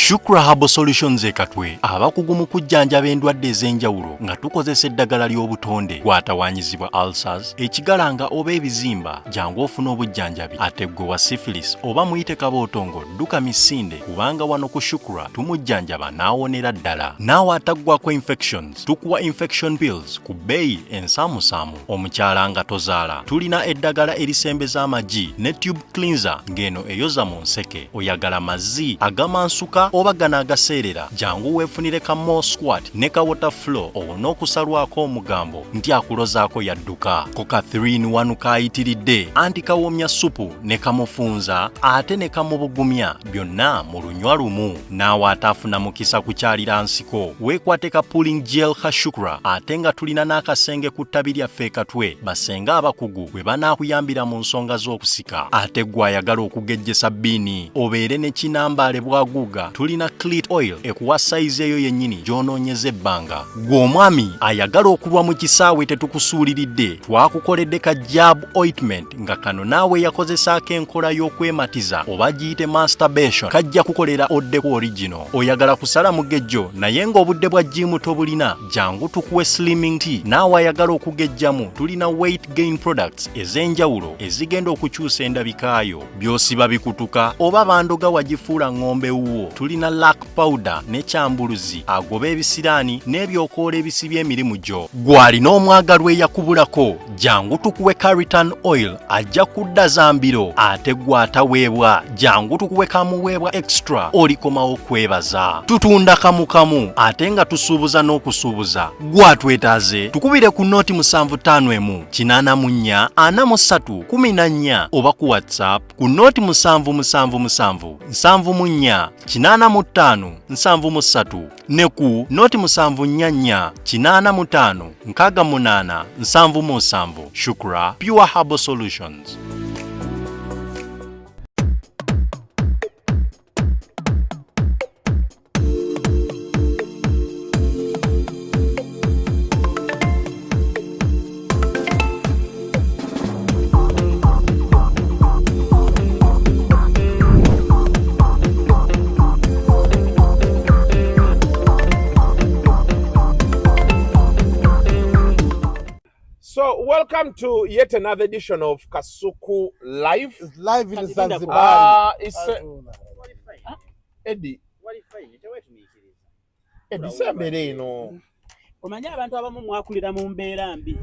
Shukra Herbal Solutions ekatwe abakugu mu kujjanjaba endwadde ez'enjawulo nga tukozesa eddagala ly'obutonde gwatawanyizibwa ulcers, ekigalanga oba ebizimba jangu ofuna obujjanjabi. Ate gwe wa syphilis oba muyite kabootongo dduka misinde kubanga wano ku Shukra tumujjanjaba n'awonera ddala. Naawe ataggwako infections tukuwa infection pills ku bbeeyi ensaamusaamu. Omukyala nga tozaala tulina eddagala erisembeza amagi ne tube cleanser ng'eno eyoza mu nseke. Oyagala mazzi agamansuka oba gana agaseerera jangu weefunire ka More Squat ne ka Water Flow owona okusalwako omugambo nti akulozaako yadduka. Koka 3-in-1 kaayitiridde anti kawoomya supu ne kamufunza ate ne kamubugumya byonna mu lunywa lumu. Naawe ataafuna mukisa kukyalira nsiko weekwate ka pulling gel ka Shukra ate nga tulina n'akasenge ku ttabi lyaffe ekatwe basenga abakugu bwe banaakuyambira mu nsonga z'okusika. Ate gwe ayagala okugejjesa bbiini obeere ne kinambaale bwaguuga tulina Clit Oil ekuwa sayizi eyo yennyini gy'onoonyeza ebbanga. Gwe omwami ayagala okulwa mu kisaawe tetukusuuliridde twakukoledde ka jab ointment nga kano naawe yakozesaako enkola y'okwematiza oba giyite masturbation kajja kukolera oddeku original. Oyagala kusala mugejjo naye ng'obudde bwa jimu tobulina jangu tukuwe slimming tea. Naawe ayagala okugejjamu tulina weight gain products ez'enjawulo ezigenda okukyusa endabikaayo. By'osiba bikutuka oba bandoga wagifuula ng'ombe wuwo tulina lack powder ne kyambuluzi agoba ebisiraani n'ebyokoola ebisibya emirimu gyo. Gw'alina omwagalwa eyakubulako jangu tukuwe Caritan oil ajja kudda zambiro. Ate gw'ataweebwa jangu tukuwe kamuweebwa extra olikomawo kwebaza. Tutunda kamu ate nga tusuubuza n'okusuubuza. Gw'atwetaaze tukubire ku nooti 751 884 43 14 oba ku WhatsApp ku nooti 777 74 85 73 ne ku nooti 744 85 68 77. Shukra Pure Herbal Solutions. So, welcome to yet another edition of Kasuku Live. It's live in Zanzibar. Eddie. Eddie, sembere ino. Omanya abantu abamu mwakulira mu mbeera mbi.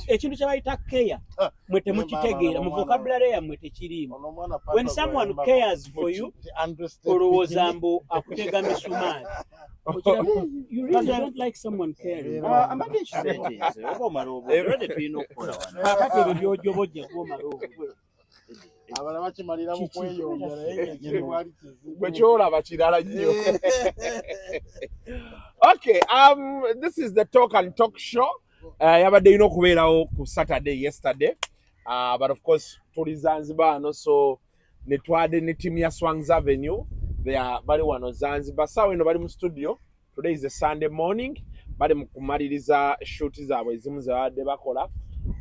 Ekintu kye bayita care mwete mukitegeera mu vocabulary yammwe tekirimu. When someone cares for you, olowooza mbu akutega misumaali. You really don't like someone caring. I'm not interested. Okay, this is the Talk and Talk show. Yabadde ino kubeerawo ku Saturday yesterday. But of course, tuli Zanzibar no so ne twade ne team ya Swangs Avenue. They are bali wano Zanzibar. Sawa ino bali mu studio. Today is a Sunday morning. Bali mu kumaliriza shoot zaabwe ezimu zaabadde bakola.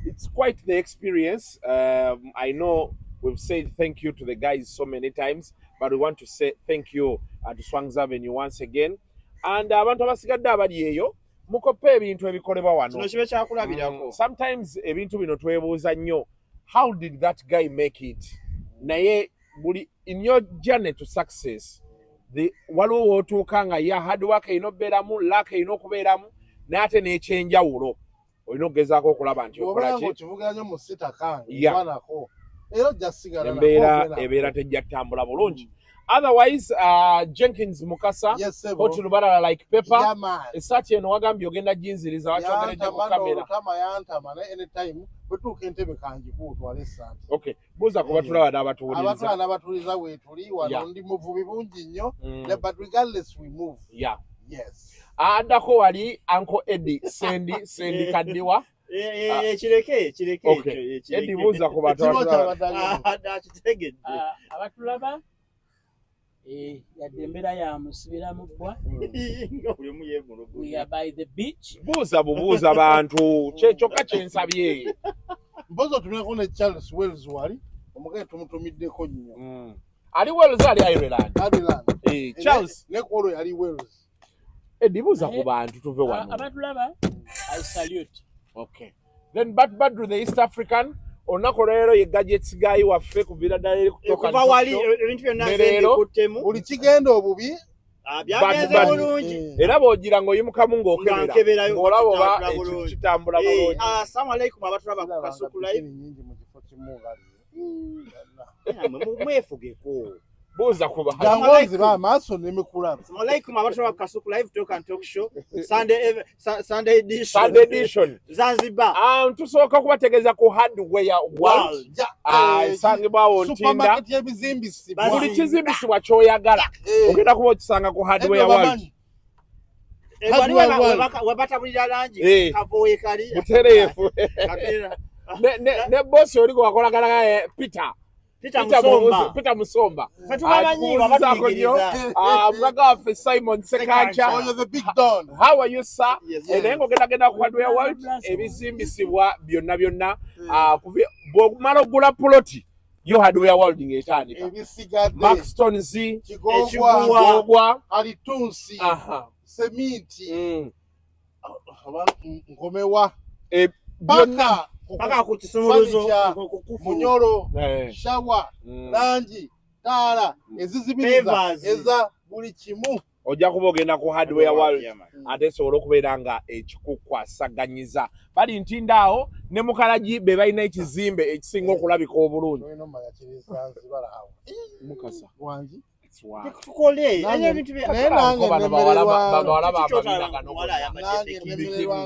It's quite the experience. I know we've said thank you to the guys so many times, but we want to say thank you to Swangs Avenue once again. And abantu abasigadde abali eyo mukope ebintu ebikolebwa wano. Kino kibe kyakulabirako. Sometimes ebintu bino twebuuza nnyo. How did that guy make it? Naye buli in your journey to success, waliwo wootuuka nga ya hard work erina okubeeramu, luck erina okubeeramu, naye ate n'ekyenjawulo olina okugezaako okulaba nti okola ki. Okivuga nnyo mu sitakange wanako. Era ojja sigala ebeera tejja ttambula bulungi. Otherwise, Jenkins Mukasa, Hot Lubalala like pepper. Esati eno wagambye ogenda jinziriza wakyogedde ku kamera. Anytime betuuka entebe kangi kuutwala essanti. Okay, buuza ku batulaba n'abatuwuliriza. Abatulaba n'abatuwuliriza weetuli wano ndi muvubi bungi nnyo. But regardless we move. Yeah. Yes. Addako wali Uncle Eddie Sendi Kaddiwa. Kireke. Okay. Eddie buuza ku batulaba. Abatulaba yadde embeera ya musibira mu bbwa. We are by the beach. Buuza bantu kyokka kyensabye. Mpozi otumyeko ne Charles Wells wali omugaye tumutumiddeko nnyo. Ali Wales ali Ireland. Charles nekolo yali Wales. Edibuza ku bantu tuve wano. Abatulaba I salute. Okay. Then Badru the East African onako lero ye gadgets guy waffe kubira dalili kutoka. Kuva wali ebintu byonna zende kutemu. Buli kigenda obubi. Byagenze bulungi. Era bogira ngo yimukamu ng'okebera. Ng'olabo ba kitambula bulungi. Assalamu alaikum abatulaba ku Kasuku live. Nyingi mu kifo kimu Mwefugeko. Buza kuba. Jangozi ba maso nemikulaba. Assalamu alaikum abatulaba ku Kasuku live talk show. Sunday edition. Zanzibar. Tusooka kubategeeza ku hardware world. Isangibwa wontinda. Supermarket y'ebizimbisibwa. Buli kizimbisibwa ky'oyagala. Ogenda kuba okisanga ku hardware world. Webatabulira langi kavoye kali. Butereefu. Ne boss oli gwe wakolagana Peter Musomba. Mwaga waffe Simon Sekancha. The big don. How are you, sir? Edengo genda ku hardware world ebizimbisibwa byonna bw'omala ogula ploti yo hardware world ng'etandika. Maxton Z, Kigogwa, Alitunsi, Seminti, Ngomewa, byonna paka ku kisumuluzo Munyoro, Shawa, Langi, Tala, ezizibiriza eza buli kimu. Ojja kuba ogenda ku hardware world ate esobola okubeera nga ekikukwasaganyiza. Bali ntindaawo ne Mukalagi be balina ekizimbe ekisinga okulabika obulungi. Mukasa wangi tukole ebintu naye nange nemererwa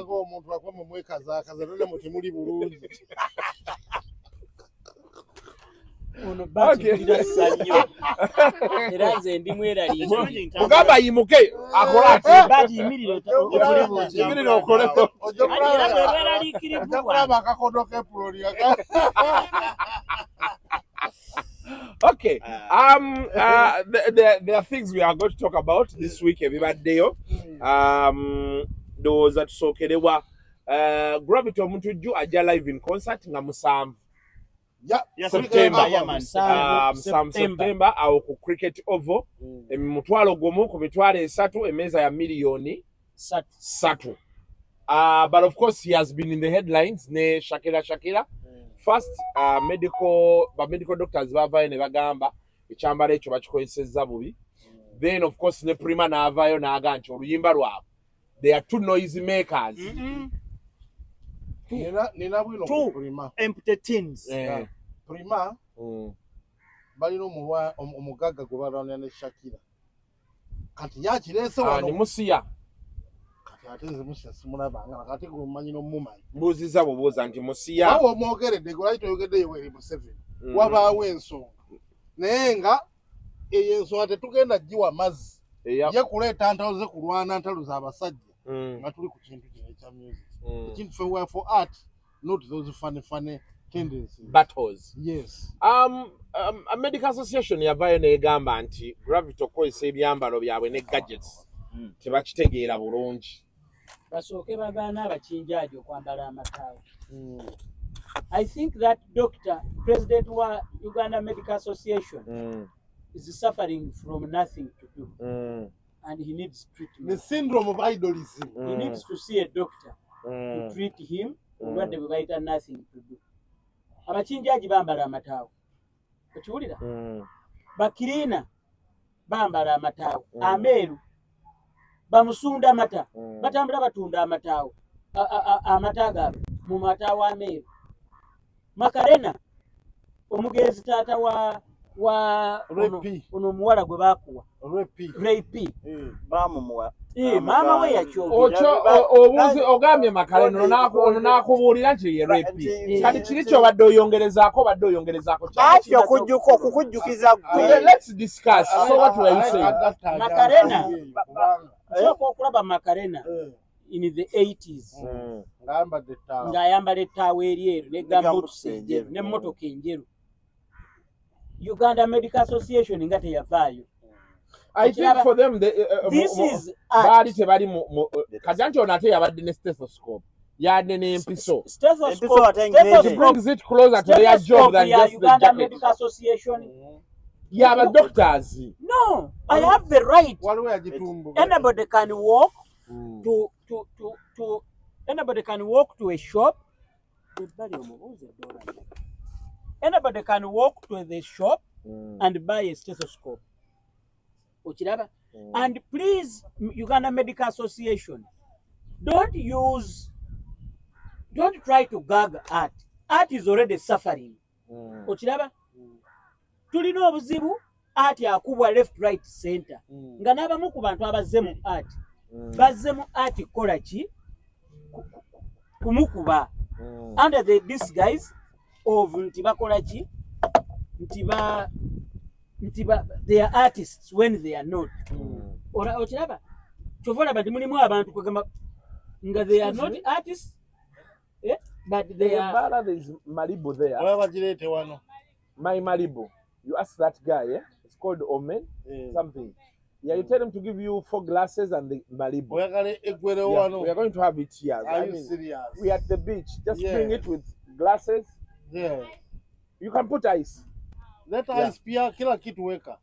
ng'omuntu akwe mwekazaakaza none mutemuli bulungi. Ono bakirira sanyo era nze ndi mweraliye mugamba yimuke akola ati bati yimirire okolepo okulaba akakodo k'epuloli. Okay. There are things we are going to talk about this week. Ebibaddeyo. Those that sokerewa Gravity Omutujju ajja live in concert nga musanvu. September awo ku Cricket Oval emitwalo gumu ku mitwalo 3 emeza ya miliyoni 3. But of course he has been in the headlines ne Shakira. First medical doctors bavayo ne bagamba ekyambalo ekyo bakikozesezza bubi. Then of course ne Prima n'avaayo n'aga nti oluyimba lwabwe they are two noise makers. Nina bwino ku Prima empty tins. Prima balina omugagga gwe balwana ne Shakira kati yakirese wano ni musiya kati ate nze musiya simulabanga kati gumanyi n'omumanyi mbuuziza bubuuza nti musiya awo omwogeredde gwe toyogedde Yoweri Museveni wabaawo ensonga naye nga eyo ensonga tetugenda giwa mazzi ye kuleeta ntalo ze kulwana ntalo z'abasajja nga tuli ku kintu kino ekya music ekintu ffe we are for art not those funny tendencies. Battles. Yes. A medical association yavayo negamba nti Gravity okozesa ebyambalo byabwe ne gadgets tebakitegeera bulungi. Basooke bagaana abakinjaaji okwambala amataawo. I think that President wa Uganda Medical Association is suffering from nothing to do. And he needs treatment. The syndrome of idolism. He needs to see a doctor to treat him when they have nothing to do. Abakinjaaji bambala amataawo. Okiwulira? Bakirina bambala amataawo. Ameeru bamusunda amata. Batambula batunda amataawo. Amata gaabwe mu mataawo ameeru. Makarena omugenzi taata wa ono muwala gwe baakuwa. Repi. Bamumuwa. Maama we obuuzi ogambye Makarena ono n'akubuulira nti ye Repi. Kati kiri ky'obadde oyongerezaako Akyo okukujjukiza gwe. Let's discuss. So what were you saying? Makarena. Sooka okulaba Makarena in the 80s. Ng'ayambala ettaawo eryeru ne gambuutusi enjeru n'emmotoka enjeru. Uganda Medical Association nga teyavaayo. I think for them this is baali tebali kajanti ono ate yabadde ne stethoscope yadde n'empiso. Stethoscope brings it closer to their job than just Uganda the jacket. Medical Association Yeah, but doctors. No, I have the right. Anybody can walk to anybody can walk to a shop. Anybody can walk to the shop and buy a stethoscope. And please, Uganda Medical Association, don't try to gag art. Art is already suffering. Ochiraba? Tulina obuzibu art yakubwa left right center. Nga n'abamu ku bantu abazze mu art. Bazze mu art kola ki? Kumukuba. Under the disguise of nti bakola ki? They are artists when they are not. Ochiraba? Chovola bati mulimu abantu kugamba nga they are not artists. But they are. There's Malibu there. Where My Malibu. You ask that guy, it's called Omen, something. Yeah, you tell him to give you 4 glasses and the Malibu. We are going to have it here. Are you serious? We are at the beach. Just bring it with glasses. Yeah. You can put ice. Let ice pia kila kitu weka.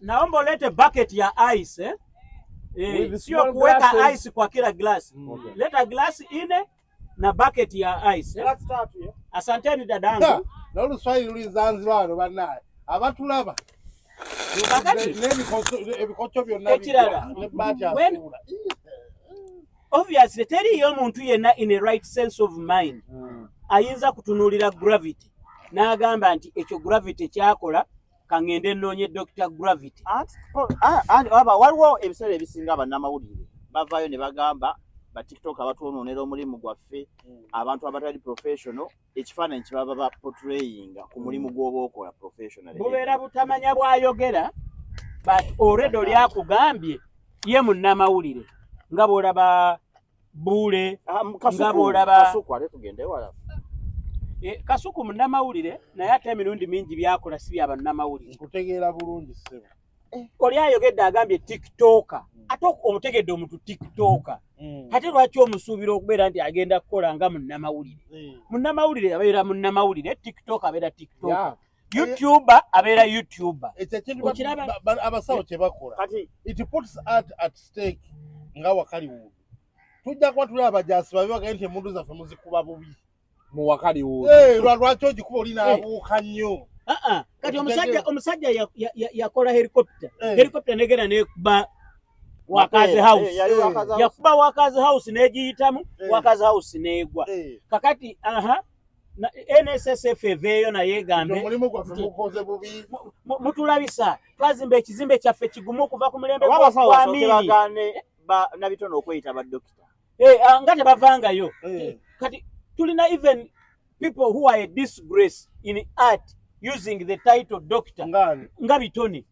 Naomba lete bucket ya ice, sio kuweka ice kwa kila glass. Leta glass ine na bucket ya ice. Asanteni dadangu. Na uluswahili uli Zanzibar banaye. Abatulaba. Ebikocho byonna when obviously teriyo omuntu yenna in a right sense of mind ayinza kutunulira gravity n'agamba nti ekyo gravity kyakola kangende nnoonye Dr. Gravity. Waliwo ebiseera ebisinga bannamawulire bavaayo ne bagamba ba TikTok abatuwonoonera omulimu gwaffe abantu abatali professional ekifaananyi kye baba ba portrayinga ku mulimu gw'oba okola professional. Bubeera butamanya bw'ayogera but already oli akugambye ye munnamawulire nga bw'olaba Buule nga bw'olaba Kasuku ale tugende wala. Kasuku munnamawulire naye ate emirundi mingi byakola si bya bannamawulire. Nkutegeera bulungi ssebo. Oli ayogedde agambye TikToker ate omutegedde omuntu TikToker ate lwaki omusuubira okubeera nti agenda kukola nga munnamawulire? Munnamawulire abeera munnamawulire, TikTok abeera TikToker, YouTuber abeera YouTuber. Abasawo kye bakola it puts art at stake nga Wakaliwood. Tujja kuba tuli abajaasi babi bagaye nti emundu zaffe muzikuba bubi mu Wakaliwood. Lwaki ogikuba olina abuuka nnyo. Kati omusajja yakola helicopter negera nekuba Wakazi House. Yakuba Wakazi House negiyitamu Wakazi House negwa. Kakati NSSF eveeyo naye gambe omulimu gwaffe mukoze bubi. Mutulabisa twazimba ekizimbe kyaffe kigumu okuva ku mulembe gw'amini na bitono okweyita baddokita. Nga tebavangayo. Kati tulina even people who are a disgrace in art using the title doctor nga bitone.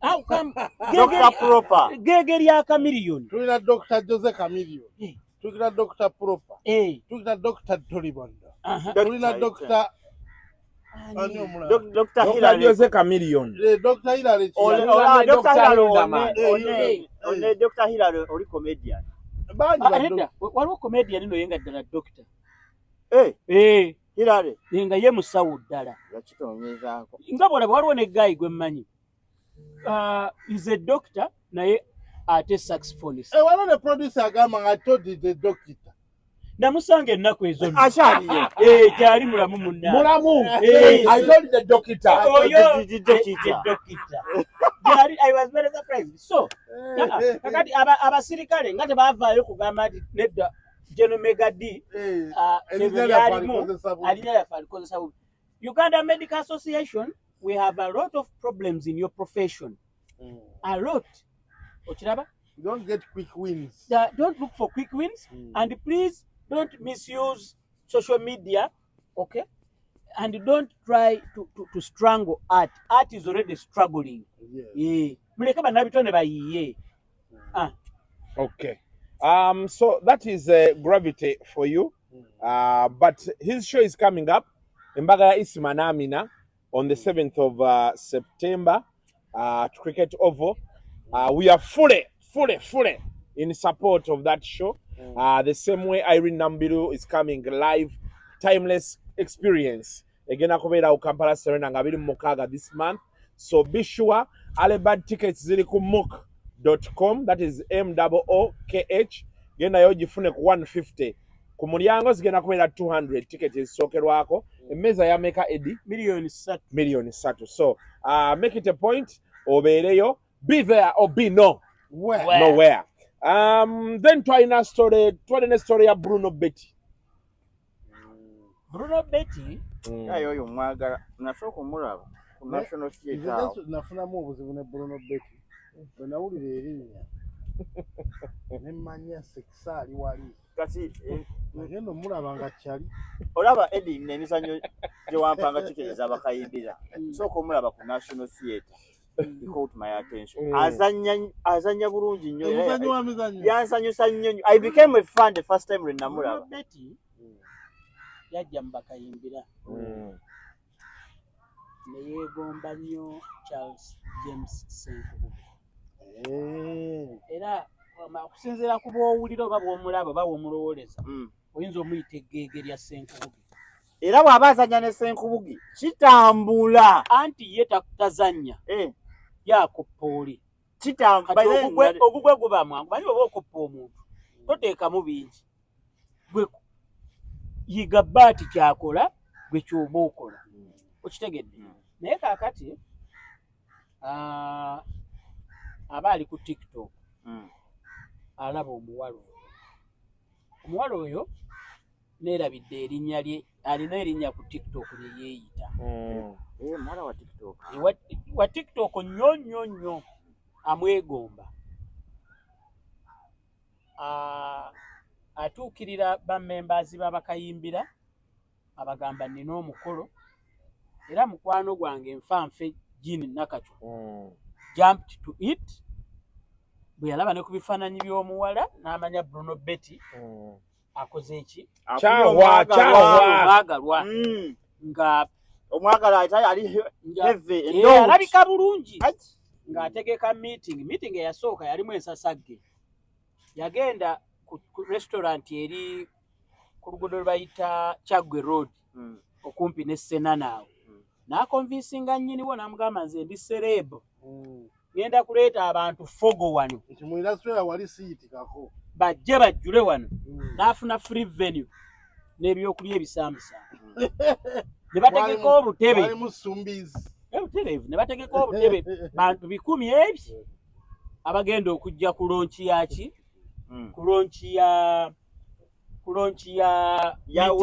How come Dr. Proper gege lya Chameleon? Tulina Dr. Jose Chameleon. Tulina Dr. Proper. Tulina Dr. Tolibondo. Tulina Dr. Dr. Hilary Jose Chameleon. Dr. Hilary. Dr. Hilary. Dr. Hilary oli comedian. Waliwo comedian no yenga ddala doctor. Hilary. Yenga ye musawo ddala. Yakitonyezako. Nga bw'olaba waliwo ne guy gwe mmanyi. Is a doctor naye ate saxophonist. Waliwo ne producer agamba nga the doctor. Namusanga ennaku ezo. Akyaliyo. Kyali mulamu munna. Mulamu. I told the doctor. The doctor. I was very surprised. So, kakati abasirikale nga tebavaayo kugamba nti nedda General Mega D alina yafa alikozesa bubi. Uganda Medical Association, we have a lot of problems in your profession. A lot. Ochiraba? Don't get quick wins. Don't look for quick wins. And please don't misuse social media, okay? And don't try to strangle art. Art is already struggling. Muleka banabitone bayiye. Okay. So that is Gravity for you. But his show is coming up in Mbagala East Manamina on the 7th of September at Cricket Oval. We are fully in support of that show. The same way Irene Nambiru is coming live, timeless experience. Again, akobera Kampala Serena ngabiri mukaga this month. So be sure Alebad tickets ziri ku mook.com, that is MOOKH. Genda yo gifune ku 150. Ku mulyango zigenda kubeera 200 tickets ezisookerwako. Emmeeza yameka Eddie? Million 3. So make it a point, obeereyo, be there or be nowhere. Then twalina story ya Bruno Betty. Bruno Betty oyo mwagala nasooka omulaba ku National Theatre. Nafunamu obuzibu ne Bruno Betty bwe nawulira erinnya ne mmanya sekisaali wali kati agenda omulaba nga kyali olaba Eddie n'emizannyo gye wampanga kitegeeza abakayimbira sooka omulaba ku National Theatre. He caught my attention. Azanya bulungi nnyo yansanyusa nnyo. I became a fan the first time when namulaba. Betty yajja mu bakayimbira ne yeegomba nnyo Charles James Senkubuge. Era okusinziira ku bw'owulira oba bw'omulaba oba bw'omulowooleza oyinza omuyita eggeege lya Senkubuge. Era bw'aba azanya ne Senkubuge kitambula anti ye tazannya yakuppa oli kitambula ogugwe guba mwangu manyi oba okuppa omuntu toteekamu bingi gwe yiga baati kyakola gwe ky'oba okola okitegedde. Naye kaakati aba ali ku TikTok alaba omuwala oyo neerabidde erinnya lye alina erinnya ku TikTok lye yeeyita mwana wa TikTok wa TikTok nnyo amwegomba. Atuukirira bammembers b'abakayimbira abagamba nina omukolo era mukwano gwange nfanfe Jean Nakachwa jumped to it bwe yalaba ne ku bifaananyi by'omuwala n'amanya Bruno Betty akoze eki kyahwa nga omwagala ali heavy alabika bulungi ng'ategeka meeting eyasooka yalimu ensasagge. Yagenda ku restaurant eri ku luguudo lwe bayita Chagwe Road okumpi ne Senanaawo n'akonvinsinga nnyiniwo n'amugamba nze ndi celeb ngenda kuleeta abantu fogo wano bajje bajjule wano n'afuna free venue n'ebyokulya ebisaamusaamu ne bategeka obutebe ne bategeka obutebe bantu 100 abagenda okujja ku lonchi yaki ku lonchi ya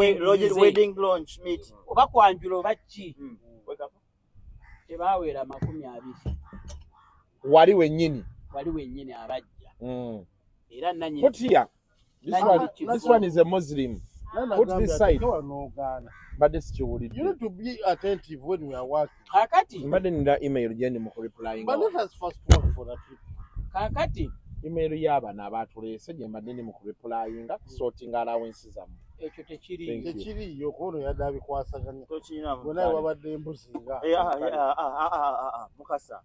wedding launch meeting oba kwanjula oba ki tebaawera 20 wali wennyini abajja era nanyini put here this one is a Muslim. Put this side. But this you need to be attentive when we are working. Kakati. But in the email, Jenny Moko replying. But let us first work for that trip. Kakati. Email yaba na batule seje madeni mu replying sorting allowances am. Ekyo tekiri. Tekiri yokono yadabi kwasaganya. Tokina. Bona wabadde mbuzinga. Mukasa.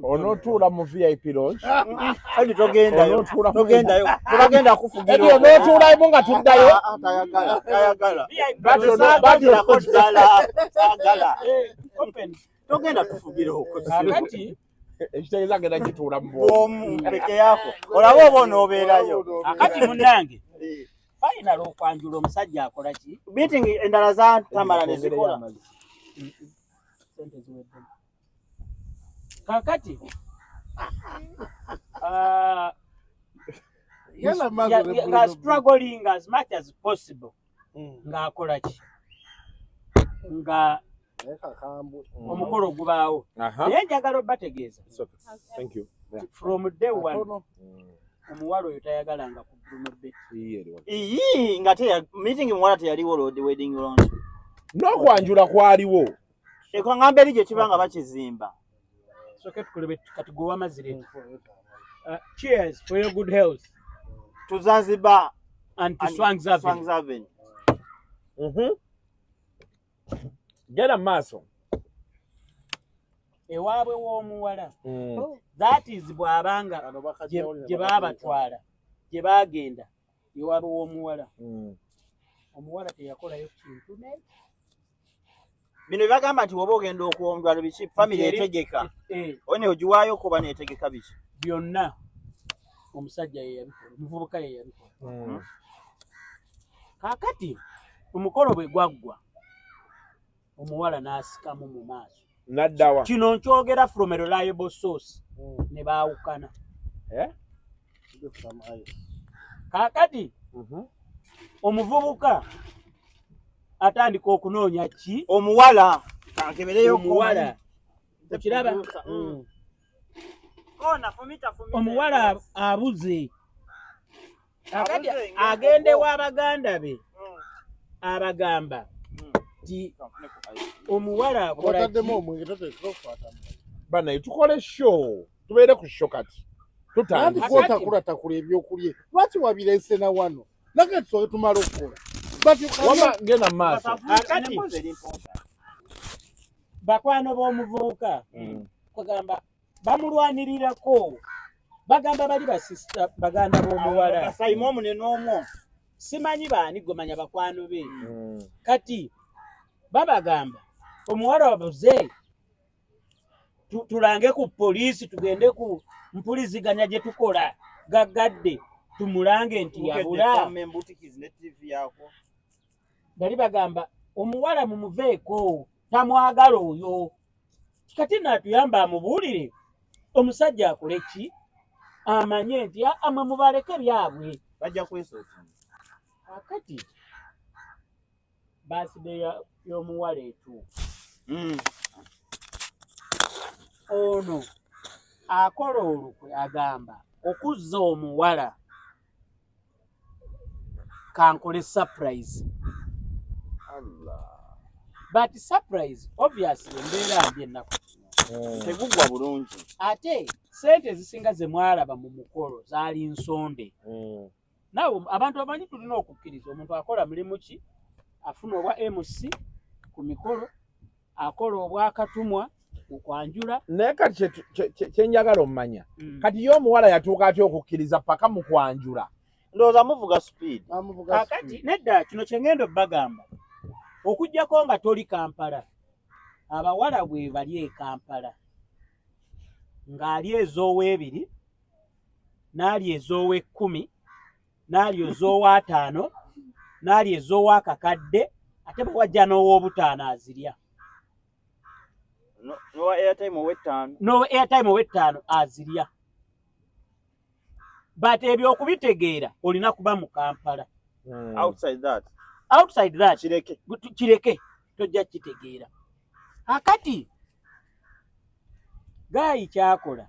Onotuula mu VIP lounge. Adi togendayo. Tugenda kufugira. Edi onotuulayo nga tuddayo. Tayagala. Open. Togenda kufugira okwo. Kakati. Ekitegeeza ngenda gituula mu bwomu peke yako. Olaba oba onoobeerayo. Kakati munnange. Final okwanjula omusajja akola ki? Meeting endala za Tamara ne zikola. Kakati struggling as much as possible ng'akola ki nga omukolo gubaawo naye njagala obategeeza from day one omuwala oyo tayagalanga ku Bruno Betty nga meeting muwala teyaliwo wedding launch n'okwanjula kwaliwo ekwaŋŋamba eri gye kiba nga bakizimba. Cheers for your good health. To Zanzibar and to Swangzaven. Get a muscle. Ewaabwe w'omuwala. That is bw'abanga gye baabatwala gye baagenda ewaabwe w'omuwala. Omuwala teyakolayo kintu naye bino bagamba nti woba ogenda okuwonjwa biki family etegeka one ogiwaayo kuba netegeka biki byonna omusajja ye yabikola omuvubuka ye yabikola kaakati omukolo bwe gwaggwa omuwala n'asikamu mu maaso naddawa kino nkyogera from a reliable source ne baawukana kaakati omuvubuka atandika okunoonya ki omuwala kankebereyo omuwala okiraba omuwala abuze kaakati agende w'abaganda be abagamba ti omuwala bana tukole show tubeere ku show kati tutandikwotakulaatakula ebyokulya lwaki wabirese na wano nage tusobe tumala okukola wama genda maaso bakwano b'omuvubuka bagamba bamulwanirirako bagamba bali basista baganda b'omuwala sayima omunene omwo simanyi baani gomanya bakwano be kati babagamba omuwala wabuze tulange ku poliisi tugende ku mpuliziganya gye tukola gagadde tumulange nti yabula bali bagamba omuwala mumuveeko tamwagala oyo kati natuyamba amubuulire omusajja akole ki amanye nti amwe mubaleke byabwe bajja kwesoota akati birthday y'omuwala etuuka ono akola olukwe agamba okuzza omuwala kankole surprise but surprise obviously embeera mbi ennaku tegugwa bulungi ate sente ezisinga ze mwalaba mu mukolo zaali nsonde nawe abantu amanyi tulina okukkiriza omuntu akola mulimu ki afuna obwa MC ku mikolo akola obwakatumwa okwanjula naye kati kyenjagala omumanya kati ye omuwala yatuuka atya okukkiriza paka mu kwanjula ndowooza muvuga speed kakati nedda kino kyengenda obbagamba okuggyako nga toli Kampala abawala bwe bali e Kampala ng'ali ez'oweebiri n'ali ez'owekkumi n'ali ez'owaataano n'ali ez'owakakadde ate bwe wajja n'owoobutaano azirya no airtime ow'ettaano azirya but ebyo okubitegeera olina kuba mu Kampala outside that kireke tojja kitegeera akati Gayi kyakola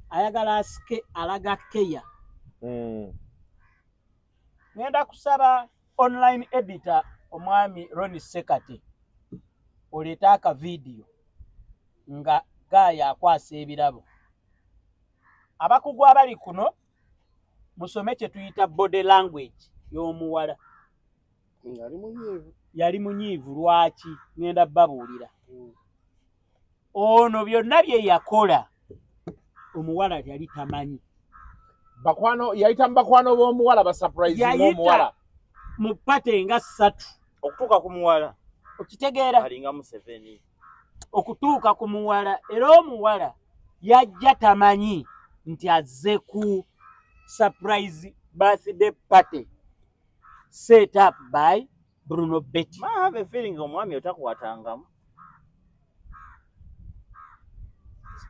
ayagala asike alaga keya ngenda kusaba online editor omwami Ronnie Sekate oleeta aka video nga Gayi akwasa ebirabo abakugu abali kuno musome kye tuyita body language y'omuwala yali munyiivu lwaki ngenda babuulira ono byonna bye yakola omuwala yali tamanyi bakwano yayita mu bakwano b'omuwala ba surprise n'omuwala mu pate nga 3 okutuuka ku muwala okitegeera alinga mu 7 okutuuka ku muwala era omuwala yajja tamanyi nti azze ku surprise birthday party set up by Bruno Betty. I have a feeling omwami otakuwatangamu.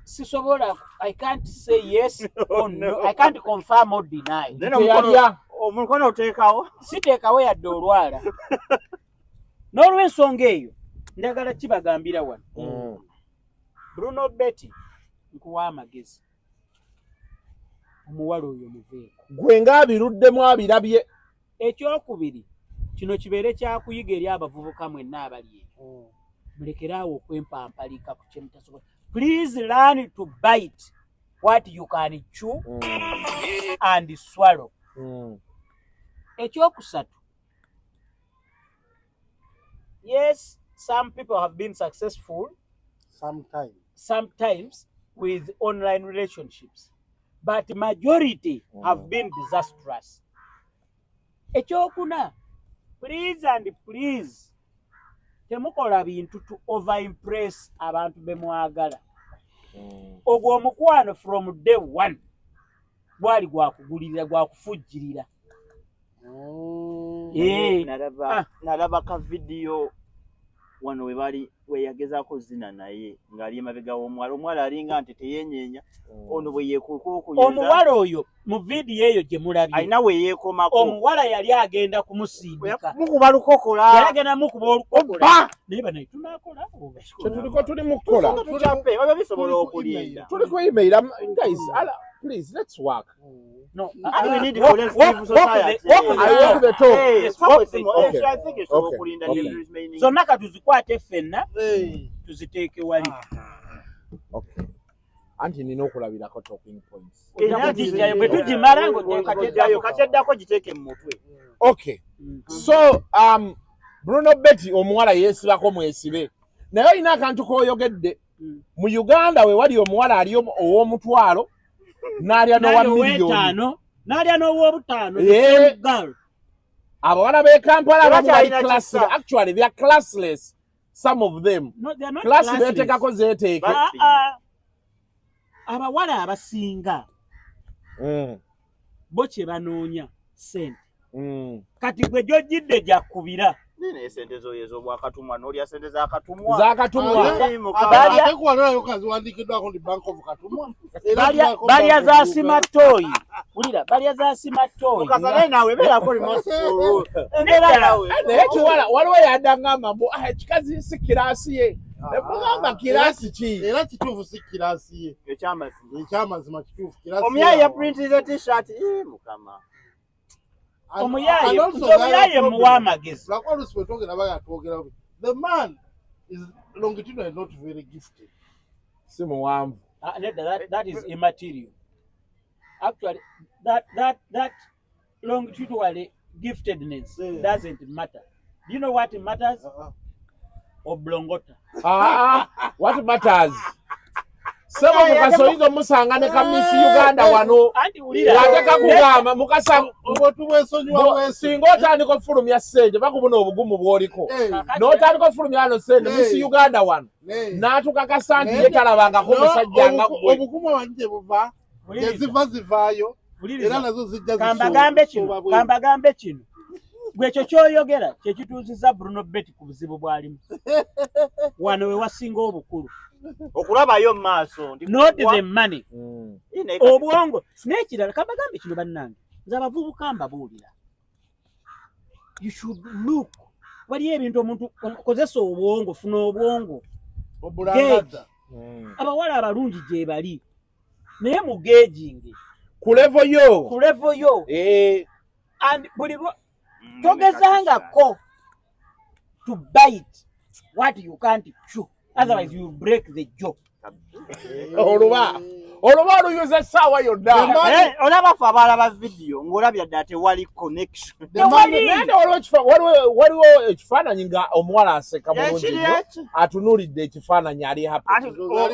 Sisobola, I can't say yes or no. I can't confirm or deny. Then omukono oteekawo. Siteekawo yadde olwala. N'olw'ensonga eyo njagala kibagambira wano. Bruno Betty nkuwa amagezi. Omuwala oyo muveeko. Gwe ng'abiruddemu abirabye. Ekyokubiri kino kibeere kyakuyiga eri abavubuka mwenna abali eyo. Mulekeraawo okwempampalika ku kyemutasobola. Please learn to bite what you can chew and swallow. Ekyokusatu. Yes, some people have been successful sometimes with online relationships, but majority have been disastrous. Ekyokuna, please and please temukola bintu to over impress abantu bemwagala. Ogwo omukwano from day one gwali gwakugulirira gwakufujjirira. Nalaba ka video wano we yagezaako zina naye ng'ali emabega w'omuwala alinga nti teyenyeenya ono bwe yeekuuka okuyeza. Omuwala oyo mu vidiyo eyo gye mulabye alina we yeekomako. omuwala yali agenda kumusindika mukuba lukokola. yali agenda mukuba olukokola naye bano tunakola Tuliko tuli mu kukola. Tucape babyo bisobola okulinda. Tuli ku email. Guys, please, let's work. no And we need collective society. I walk the talk. Okay. I think it's Okay. okulinda Okay. news meaning. zonna katuzikwate ffenna tuziteeke wali Okay. Anti nina okulabirako talking points. bwe tugimala Jayo kateddako giteeke mu mutwe. Okay. So, Bruno Betty omuwala yeesibako mwesibe. Naye olina akantu k'oyogedde. Mu Uganda we wali omuwala ali ow'omutwalo n'alya n'owa miliyoni. n'alya n'ow'obutaano Yeah. girl. Abawala b'e Kampala abamu bali Tebakyalina classless. kisa. Actually, they are classless. Some of them. No, they are not Class classless. beetekako zeeteeke. Abawala abasinga bo kye banoonya ssente. Kati gwe gy'ojjidde gy'akubira. Nene sente zo ez'obwakatumwa n'olya sente z'akatumwa. Z'akatumwa. Ate kuwalirayo kaziwandiikiddwako ndi Bank of Katumwa. Balya za simatooyi. Wulira, balya za simatooyi. Mukasa nawe beerako remorseful. Embeera yawe. Naye kiwala waliwo yaddaŋŋamba mbu ekikazi si kiraasi ye. Nemugamba kiraasi ki? Era kituufu si kiraasi ye. Ekyamazima. Ekyamazima kituufu kiraasi ye. Omuyayi yaprintiza t-shirt. Mukama. Omuyaye muwa amagezi. Like always we're talking about the man is longitudinally not very gifted. Si muwanvu. That is immaterial. Actually, that longitudinal giftedness doesn't matter. Do you know what matters? Oblongota. What matters? Sebo Mukaso oyinza omusanga ne ka Miss Uganda wano. Wateka kugamba Mukasa singa otandika ofulumya ssente bakubona obugumu bw'oliko. N'otandika ofulumya wano ssente Miss Uganda wano. N'atukakasa nti ye talabangako musajja nga gwe. Obugumu wanjye buva. Eziva zivaayo. Era nazo zijja kambagambe kino. Gwe ekyo ky'oyogera kye kituuzizza Bruno Betty ku buzibu bw'alimu. Wano we wasinga obukulu. Okulabayo mu maaso. Not the money. Obwongo. N'ekirala kambagambe kino bannange. Nze abavubuka mbabuulira. You should look. Waliyo ebintu omuntu kozesa obwongo, funa obwongo. Obulangata. Abawala abalungi gye bali. Naye mu gauging. Ku level yo. And buli togezangako to bite what you can't chew. Otherwise you break the jaw. Oluba oluyuza essaawa yonna. Olabafu abalaba video ng'olabya ddala tewali connection. Waliwo ekifaananyi nga omuwala aseka bulungi nnyo atunuulidde ekifaananyi ali happy.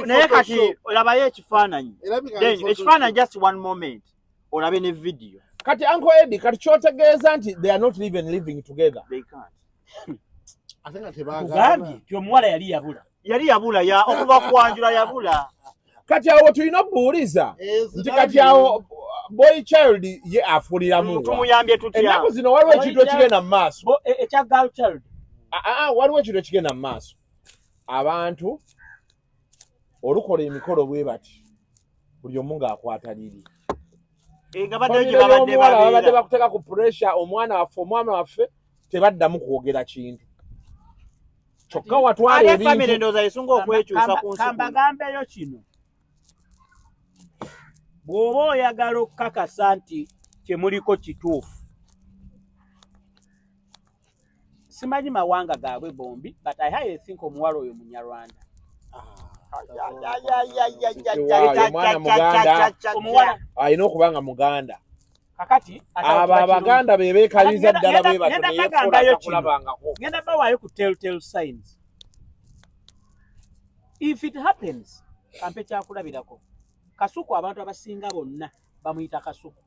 Naye kati olabayo ekifaananyi. Then ekifaananyi just one moment. Olabe ne video. Kati Uncle Eddie kati kyotegeeza nti they are not even living together. They can't. Ate nga tebaagala. Kugambye ti omuwala yali yabula. Yali yabula okuva kwanjula yabula. Kati awo tulina okubuuliza nti kati awo boy child ye afuuliramu. Tumuyambye tutya. Ennaku zino waliwo ekintu ekigenda mu maaso. Ekya girl child. Waliwo ekintu ekigenda mu maaso. Abantu olukola emikolo bwe bati buli omu ng'akwata liri. Babadde bakuteeka ku pressure omwana waffe tebaddamu kwogera kintu. Kyokka watwala ebintu. Kambagambeyo kino. Bw'oba oyagala okukakasa nti kyemuliko kituufu. Simanyi mawanga gaabwe bombi, but I highly think omuwala oyo Munyarwanda. Omwana Muganda alina okuba nga Muganda. Kakati abo Abaganda be beekaliza ddala bwe bato ne yefuula kulabangako. Ngenda bawaayo ku telltale signs. If it happens, kampe kyakulabirako. Kasuku abantu abasinga bonna bamuyita Kasuku.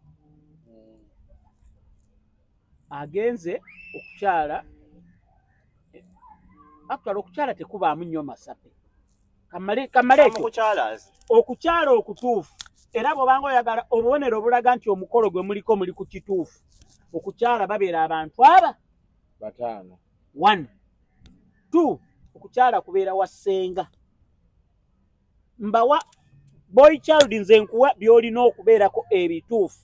Agenze okukyala Actually okukyala tekubaamu nnyo masape. Kamale okukyala okutuufu. Era bw'obanga oyagala obubonero obulaga nti omukolo gwe muliko muli ku kituufu. Okukyala babeera abantu aba bataano. 1 2 okukyala kubeera wa ssenga. Mbawa boy child nze nkuwa by'olina okubeerako ebituufu.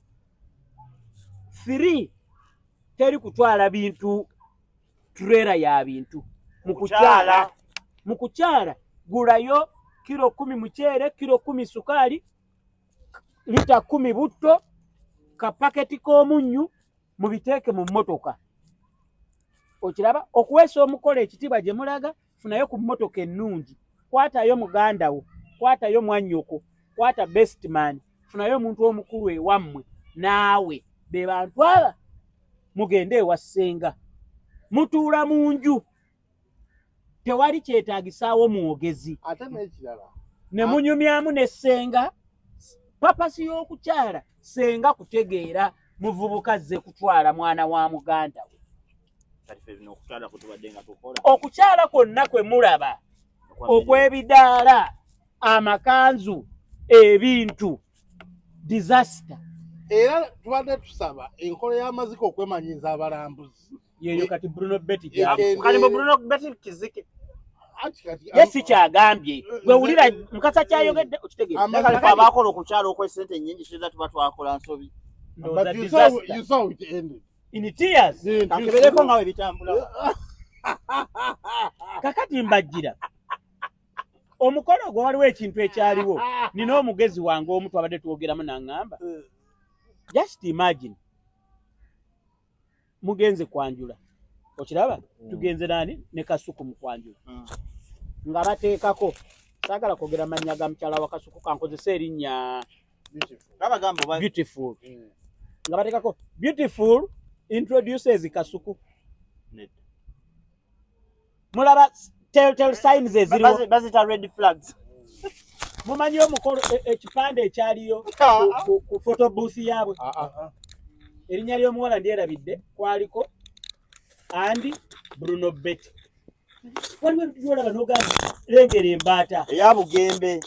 3 teri kutwala bintu trera ya bintu. Mu kukyala gulayo kilo 10 muceere, kilo 10 sukali, lita 10 butto, kapaketi k'omunnyu mubiteeke mu mmotoka. Okiraba okuweesa omukolo ekitiibwa gye mulaga, funayo ku mmotoka ennungi. Kwatayo muganda wo, kwatayo mwannyoko, kwata best man, funayo omuntu omukulu ewammwe naawe. Be bantu aba mugende ewa ssenga. Mutuula mu nju. Tewali kyetaagisaawo mwogezi. Ate n'ekirala. Ne munyumyamu ne ssenga. Papasi y'okukyala ssenga kutegeera muvubuka zze kutwala mwana wa muganda we. Okukyala kwonna kwe mulaba okw'ebidaala, amakanzu, ebintu, disaster. Era tubadde tusaba enkola y'amaziko okwemanyiza abalambuzi. Yeyo kati Bruno Betty kali Bruno Betty kizike. Yesi kyagambye gwe wulira mukasa kyayogedde okitegeera. Kali fa bakola okukyala okwesente nnyingi kiza tuba twakola nsobi. But you saw it ended. In tears. Kakebereko ngawe bitambula. Kakati mbajjira. Omukolo gwe waliwo ekintu ekyaliwo. Nina omugezi wange omu twabadde twogeramu n'aŋŋamba. Just imagine. Mugenze kwanjula. Okiraba? Tugenze nani ne Kasuku mu kwanjula. Nga bateekako. Saagala kwogera mannya ga mukyala wa Kasuku kankozesa erinnya Beautiful. Nga bateekako Beautiful introduces Kasuku. Mulaba telltale signs eziriwo. Bazita red flags. Mumanyi omukolo ekipande ekyaliyo ku photo booth yaabwe. Erinnya ly'omuwala ndyerabidde kwaliko Andy Bruno Betty. Waliwo ebyolaba n'ogamba lengera embaata eya Bugembe.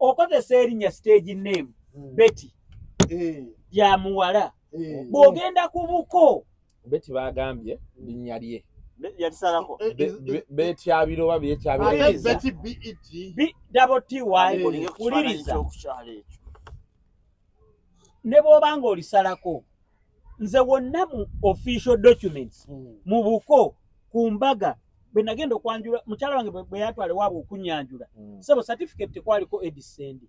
Okozesa erinnya stage name Betty ya muwala. Bw'ogenda ku buko Betty bagambye linnya lye. Yalisalako. Betty abiroba byekyabiro. Betty BET. B-double-T-Y. Uliriza. Ne bw'obanga olisalako. Nze wonna mu official documents mu buko ku mbaga bwe nagenda okwanjula mukyala wange bwe yatwale waabwe okunyanjula. Sebo certificate tekwaliko Eddie Sendi.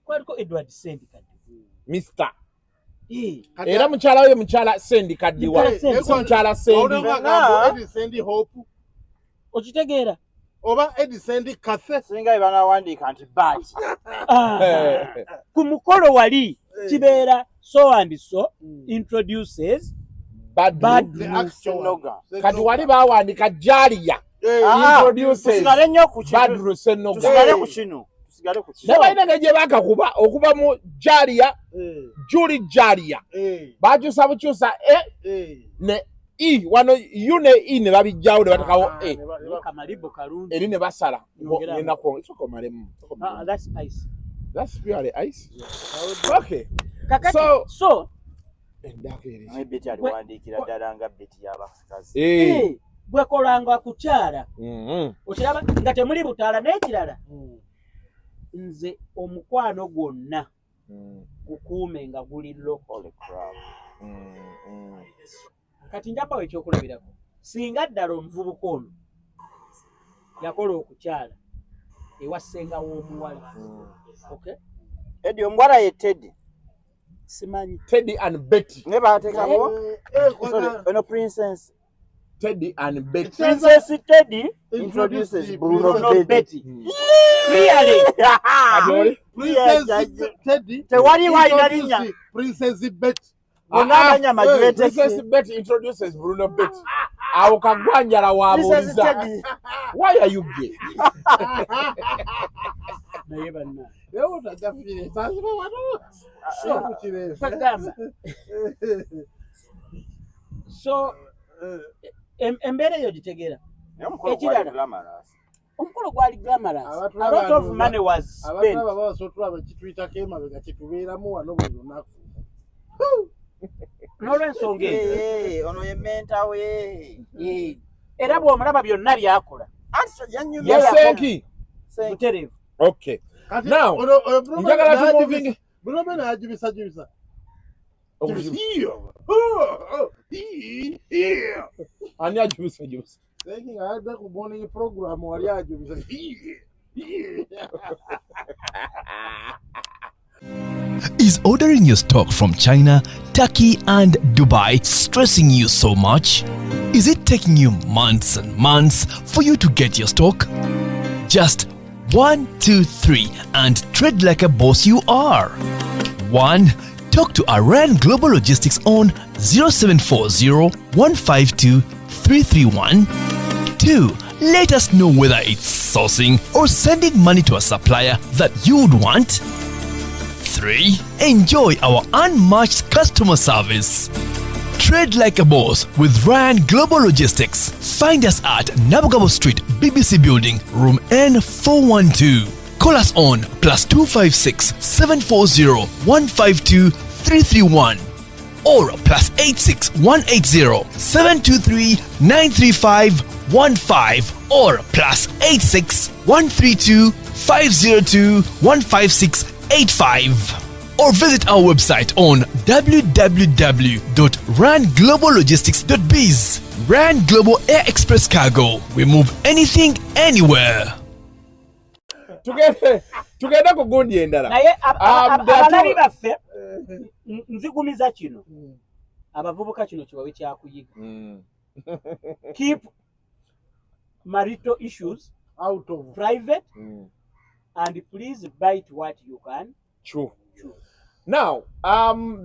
Kwaliko Edward Sendi kati. Mr. Era mukyala we mukyala Sendi kaddiwa. Mukyala Sendi. Eddie Sendi Hope. Okitegeera? Oba Eddie Sendi Kase. Singa ibanawandiika nti baati. Ku mukolo wali kibeera so and so introduces Badru. Kati wali baawandika Jalia introduces tusigale nnyo ku Badru Senoga. Tusigale ku kino. Nabalina ne gye bakakuba okuva mu Jalia Juli Jalia bakyusa bukyusa ne I wano you ne I ne babijjawo ne batakawo Kamalibo kalungi eri ne basala nenako sokomalemu. That's ice. That's purely ice. Okay. Kakati so Betty aliwandiikira ddala nga Betty y'abakazi. bwe kolanga kukyala okiraba nga temuli butaala n'ekirala nze omukwano gwonna gukuume nga guli local crowd. Kati njabawo ekyokulabirako singa ddala omuvubuka ono yakola okukyala ewa ssenga w'omuwala. Okay? Eddie omuwala ye Teddy. Simanyi. Teddy and Betty. Ne baateekako eno Princess Teddy and Betty. Princess Teddy introduces Bruno Betty. Clearly. Princess Teddy. Tewali wayina linnya. Princess Betty. Princess Betty introduces Bruno Betty. Awo kagwanjala wabuuliza. Why are you gay? Naye banna. Leo utajafire. Sasa wano. So embeera eyo gitegeera omukolo gwali glamorous. A lot of money was spent. N'olwensonga ono ye menta we. Era bw'omulaba byonna byakola. Yasenki. Butereevu. Okay. Now, njagala moving. Bulomena ajibisa. Ani ajibisa. Thinking I had that morning program where I ajibisa. Is ordering your stock from China, Turkey, and Dubai stressing you so much? Is it taking you months and months for you to get your stock? Just 1, 2, 3 and trade like a boss you are. 1. Talk to Aran Global Logistics on 0740 152 331. 2. Let us know whether it's sourcing or sending money to a supplier that you would want. 3. Enjoy our unmatched customer service. Trade like a boss with Ryan Global Logistics. Find us at Nabugabo Street, BBC Building, room N412. Call us on +256 740 152 331 or +86 180 723 935 15 or +86 132 502 156 85 or visit our website on www.rangloballogistics.biz. Rand Global Air Express Cargo. We move anything, anywhere. Tugenda ku gundi endala. Naye abalabi baffe nzigumiza kino. Abavubuka kino kibawe kyakuyiga. Keep marital issues out of private and please bite what you can. True. Now,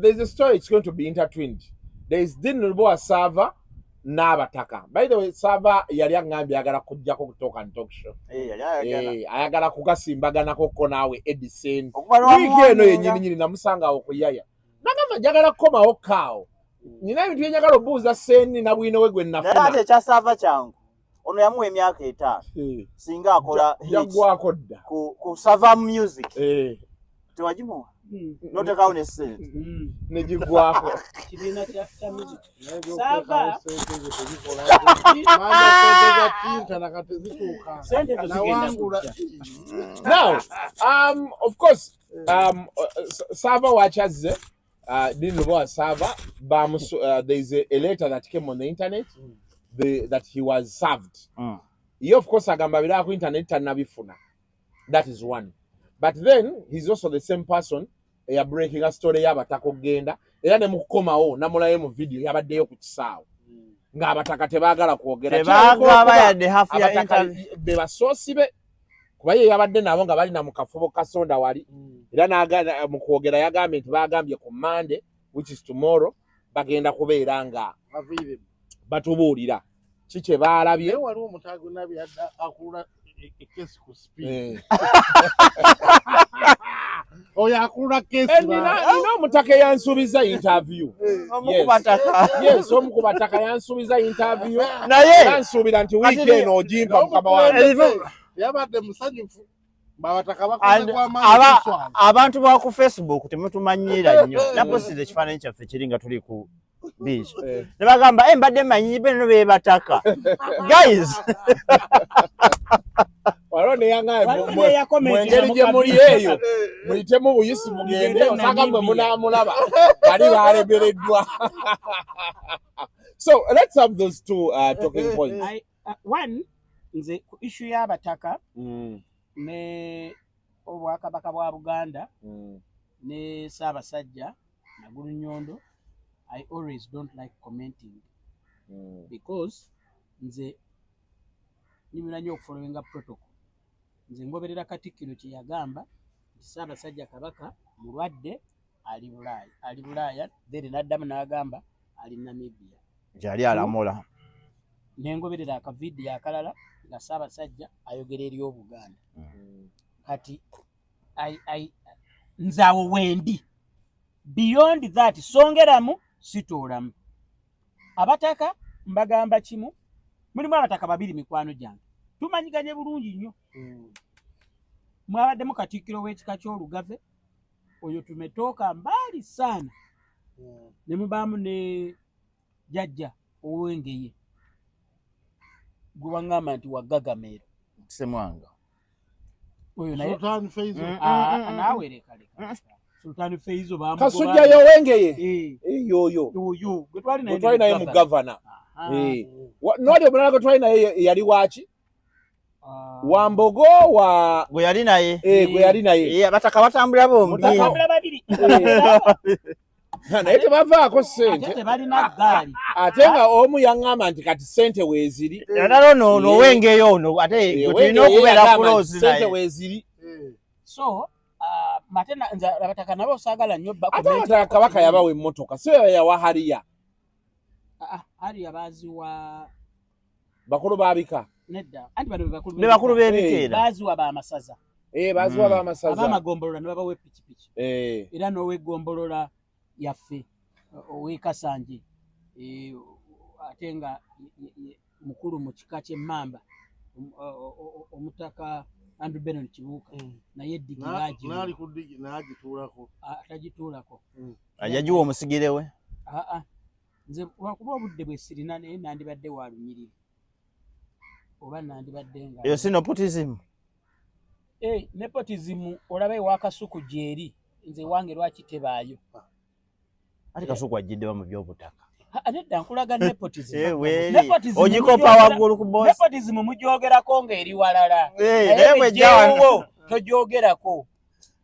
there's a story. It's going to be intertwined. There is Dinilboa Sava Nabataka. By the way, Sava yali angambi agala kujjako ku talk and talk show. Ayagala kugasimbaga nako konawe Edison. Wiki eno yennyini namusanga okuyaya. Nagamba njagala komawo kaawo. Nina ebintu byenjagala obuuza Seni na bwino we gwe nafuna. Naye ate kya Sava kyangu. Ono yamuwa emyaka 5 singa akola jagwako dda ku Sava music tewagimuwa notekawo ne ssente negigwako kibiina kya music Sava now of course Sava wachazze didn't know Sava there is a letter that came on the internet that he was served. He of course agamba bila ku internet tanabifuna. That is one. But then he's also the same person breaking a story yabataka kugenda era ne mukomawo namulaye mu video yabaddeyo ku kisaawo nga abataka tebagala kwogera tebagaba yadde hafu ya interview be basosi be kuba ye yabadde nabo nga bali na mukafubo kasonda wali era naagala mu kwogera yagambye nti bagambye ku Monday which is tomorrow bagenda kubeera nga avire batubuulira kike baalabye waliwo omutaago nabi akula ekesi ku speed oya akula kesi nina omutaka yansuubiza interview yes omukubataka yansuubiza interview naye yansuubira nti wiiki eno ogimpa mukama wange yabadde musanyufu abantu ba ku Facebook temutumanyira nnyo naposize ekifaananyi kyaffe kiri nga tuli ku beach ne bagamba mbadde manyi beno bebataka guys walone yangaye mwengeri gye muli eyo muyitemu buyisi mugende osanga mwe munamulaba bali balebereddwa. So let's have those two talking points. One nze ku issue y'abataka ne obwakabaka bwa Buganda ne Ssaabasajja Nagulu Nyondo, I always don't like commenting because nze nimira nnyo okufollowinga protocol. Nze ngoberera Katikkiro kye yagamba nti Ssaabasajja Kabaka mulwadde ali Bulaaya then n'addamu n'agamba ali Namibia gyali alamula nengoberera akavidiyo akalala nga Ssaabasajja ayogera eri Obuganda kati nzaawo wendi beyond that songeramu sitoolamu abataka mbagamba kimu mulimu abataka babiri mikwano gyange tumanyiganye bulungi nnyo mwabaddemu katikkiro w'ekika ky'olugave oyo tumetooka mbali sana ne mubaamu ne jajja owengeye gwe waŋŋamba nti wagagameera semwanga oyo naye Sultan Faizo naawe lekaleka Sultan Faizo Kasujja yowengeye yoyo oyo gwe twali naye mu gavana noli omulala gwe twali naye yali waki Wambogo wa gwe yali naye gwe yali naye abataka batambula bombi babiri naye tebavaako ssente tebalina ggaali ate nga omu yaŋŋamba nti kati ssente weeziri era no wengeyo ono ate tulina okubeera close ssente weeziri so mate nze abataka nabo saagala nnyo ate abataka kabaka yabawa emmotoka si yawa hariya hariya baaziwa bakulu babika nedda anti bano be bakulu b'ebikeera baaziwa bamasaza baaziwa bamasaza abamagombolola ne babawa epikipiki era n'owegombolola yaffe ow'ekasanje ate nga mukulu mu kika ky'emmamba omutaka Andrew Benon Kibuuka naye eddigi atagituulako ajagiwa omusigire we nze lwakuba obudde bwe sirina naye nandibadde walunyirire oba nandibadde nga eyo si nepotism nepotism olaba ewakasuku gyeri nze wange lwaki tebaayo ate kasuku ajjiddeba mu byobutaka nedda nkulaga nepotism ogikopa waggulu ku bosi nepotism mugyogerako ng'eri walala naye bwejjawo togyogerako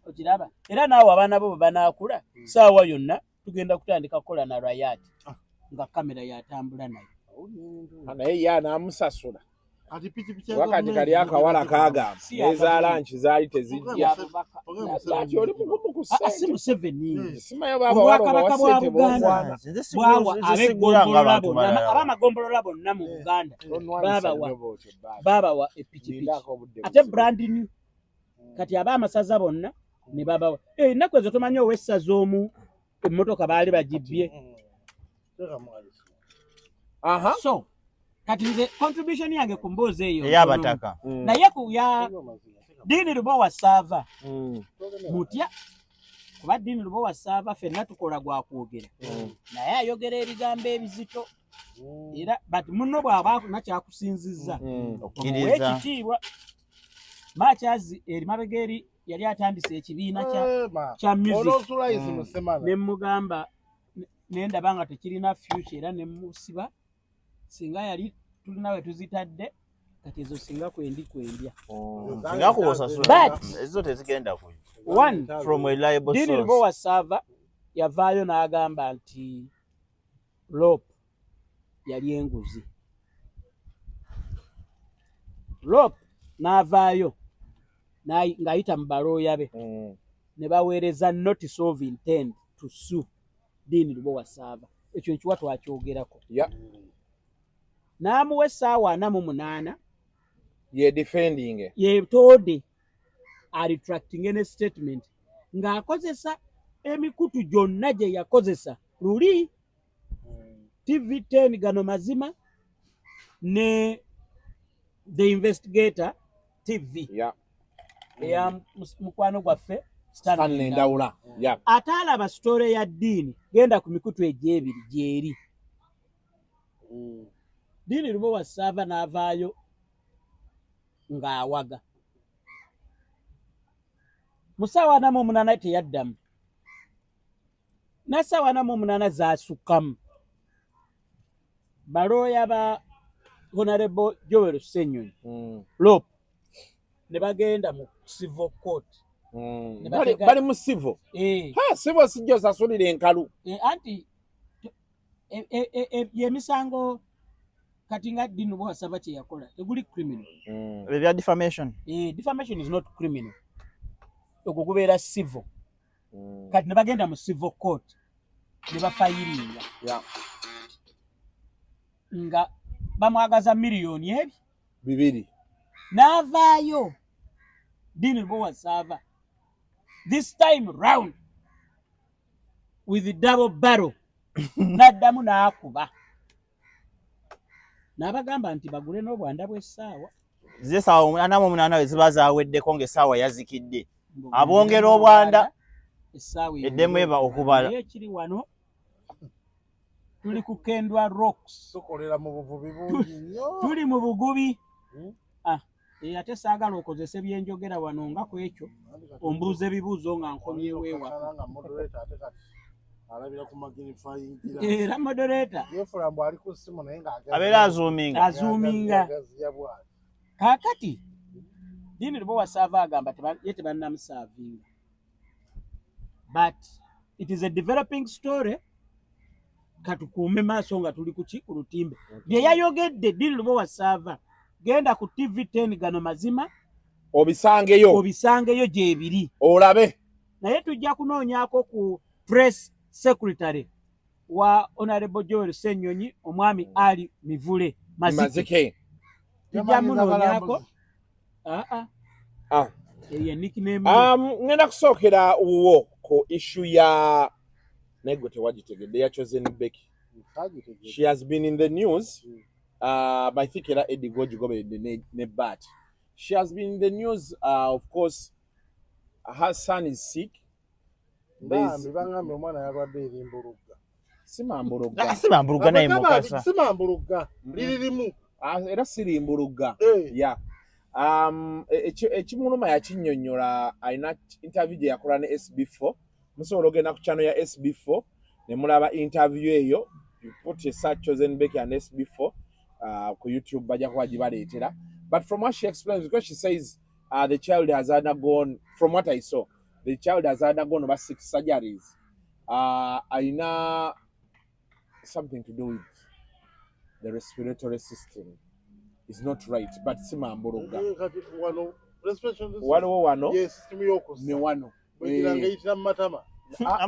okiraba era naawe abaana bo bwe banaakula saawa yonna tugenda kutandika kukola na rayati nga kamera yatambula naye naye ye anaamusasula wakati kali akawala kaagamba eza lanchi zaali tezijja lwaki oli mugumu ku si Museveni simayo baabawala sente bokwana bwawa abamagombolola bonna mu Buganda baabawa epikipiki ate brand new kati abamasaza bonna ne babawa ennaku ezo tomanyi owessaza omu emmotoka baali bagibbye so kati nze contribution yange ku mboozi eyo ey'abataka naye ku ya Dini Lubowa Sava mutya kuba Dini Lubowa Sava ffenna tukola gwa kwogera naye ayogera ebigambo ebizito era but muno bw'aba nakyakusinzizza okkiriza ekitiibwa Machazi eri mabega eri yali atandise ekibiina kya music ne mugamba nendaba nga tekirina future era ne musiba singa yali tulina we tuzitadde kati ezo singa kwendya singa kuwosasula ezo tezigenda ku one from a reliable source. Dini Lubowa Sava yavaayo n'agamba nti Rope yali enguzi. Rope n'avaayo ng'ayita mu balooya be ne baweereza notice of intent to sue Dini Lubowa Sava. Ekyo nkiwa twakyogerako. N'amuwa essaawa 48 ye defending ye told a retracting any statement ng'akozesa emikutu gyonna gye yakozesa luli TV10 gano mazima ne The Investigator TV eya mukwano gwaffe Stanley Ndawula ataalaba story ya Dini genda ku mikutu egyebiri gyeri Dini Lubowa Sava n'avaayo ng'awaga musawa 48 teyaddamu nasawa 48 zaasukkamu balooya ba Honorable Joel Ssenyonyi Rope ne bagenda mu civil court bali mu civil civil sijja osasulira enkalu anti yemisango kati nga Dini Lubowa Sava kye yakola teguli criminal ebya defamation defamation is not criminal ogwo gubeera civil kati ne bagenda mu civil court ne bafayiringa nga bamwagaza miliyoni 2 n'avaayo Dini Lubowa Sava this time round with the double barrel n'addamu n'akuba n'abagamba nti bagule n'obwanda bw'essaawa z'essaawa 48 ziba zaaweddeko ng'essaawa yazikidde abongera obwanda essaawa eddemu eba okubala ekiri wano tuli ku Kendwa Rocks tukolera mu buvubi bungi nnyo tuli mu bugubi ate saagala okozese byenjogera wano nga ku ekyo ombuuza ebibuuzo nga nkomyewo ewaka alabira ku magnifying era moderator yefulambo ali ku simu naye nga abeera azuuminga kaakati Dini Lubowa Sava agamba ye tebannamusaavinga but it is a developing story katukuume maaso nga tuli ku lutimbe bye yayogedde Dini Lubowa Sava genda ku TV10 gano mazima obisangeyo gyebiri olabe naye tujja kunoonyaako ku press secretary wa Honorable Joel Ssenyonyi omwami Ali Mivule Mazike tujja munoonyaako ye nickname ngenda kusookera uwo ku issue ya nego tewagitegedde ya Chosen Becky. She has been in the news by think era Eddie Gogigobe ne bat. She has been in the news of course her son is sick. Bangambe omwana yalwadde erimburuga. Simamburuga naye mukasa. Simamburuga lirimu. Era sirimburuga. Yeah. Ekimuluma yakinnyonnyola alina interview gye yakola ne SB4. Musobola ogenda ku channel ya SB4 ne mulaba interview eyo. You put a search Chosen Becky and SB4 ku YouTube bajja kuba gibaleetera. But from what she explains, because she says the child has undergone, from what I saw, the child has undergone about 6 surgeries. Alina something to do with the respiratory system. It's not right, but simamburuga. Wano. Yes, ne wano.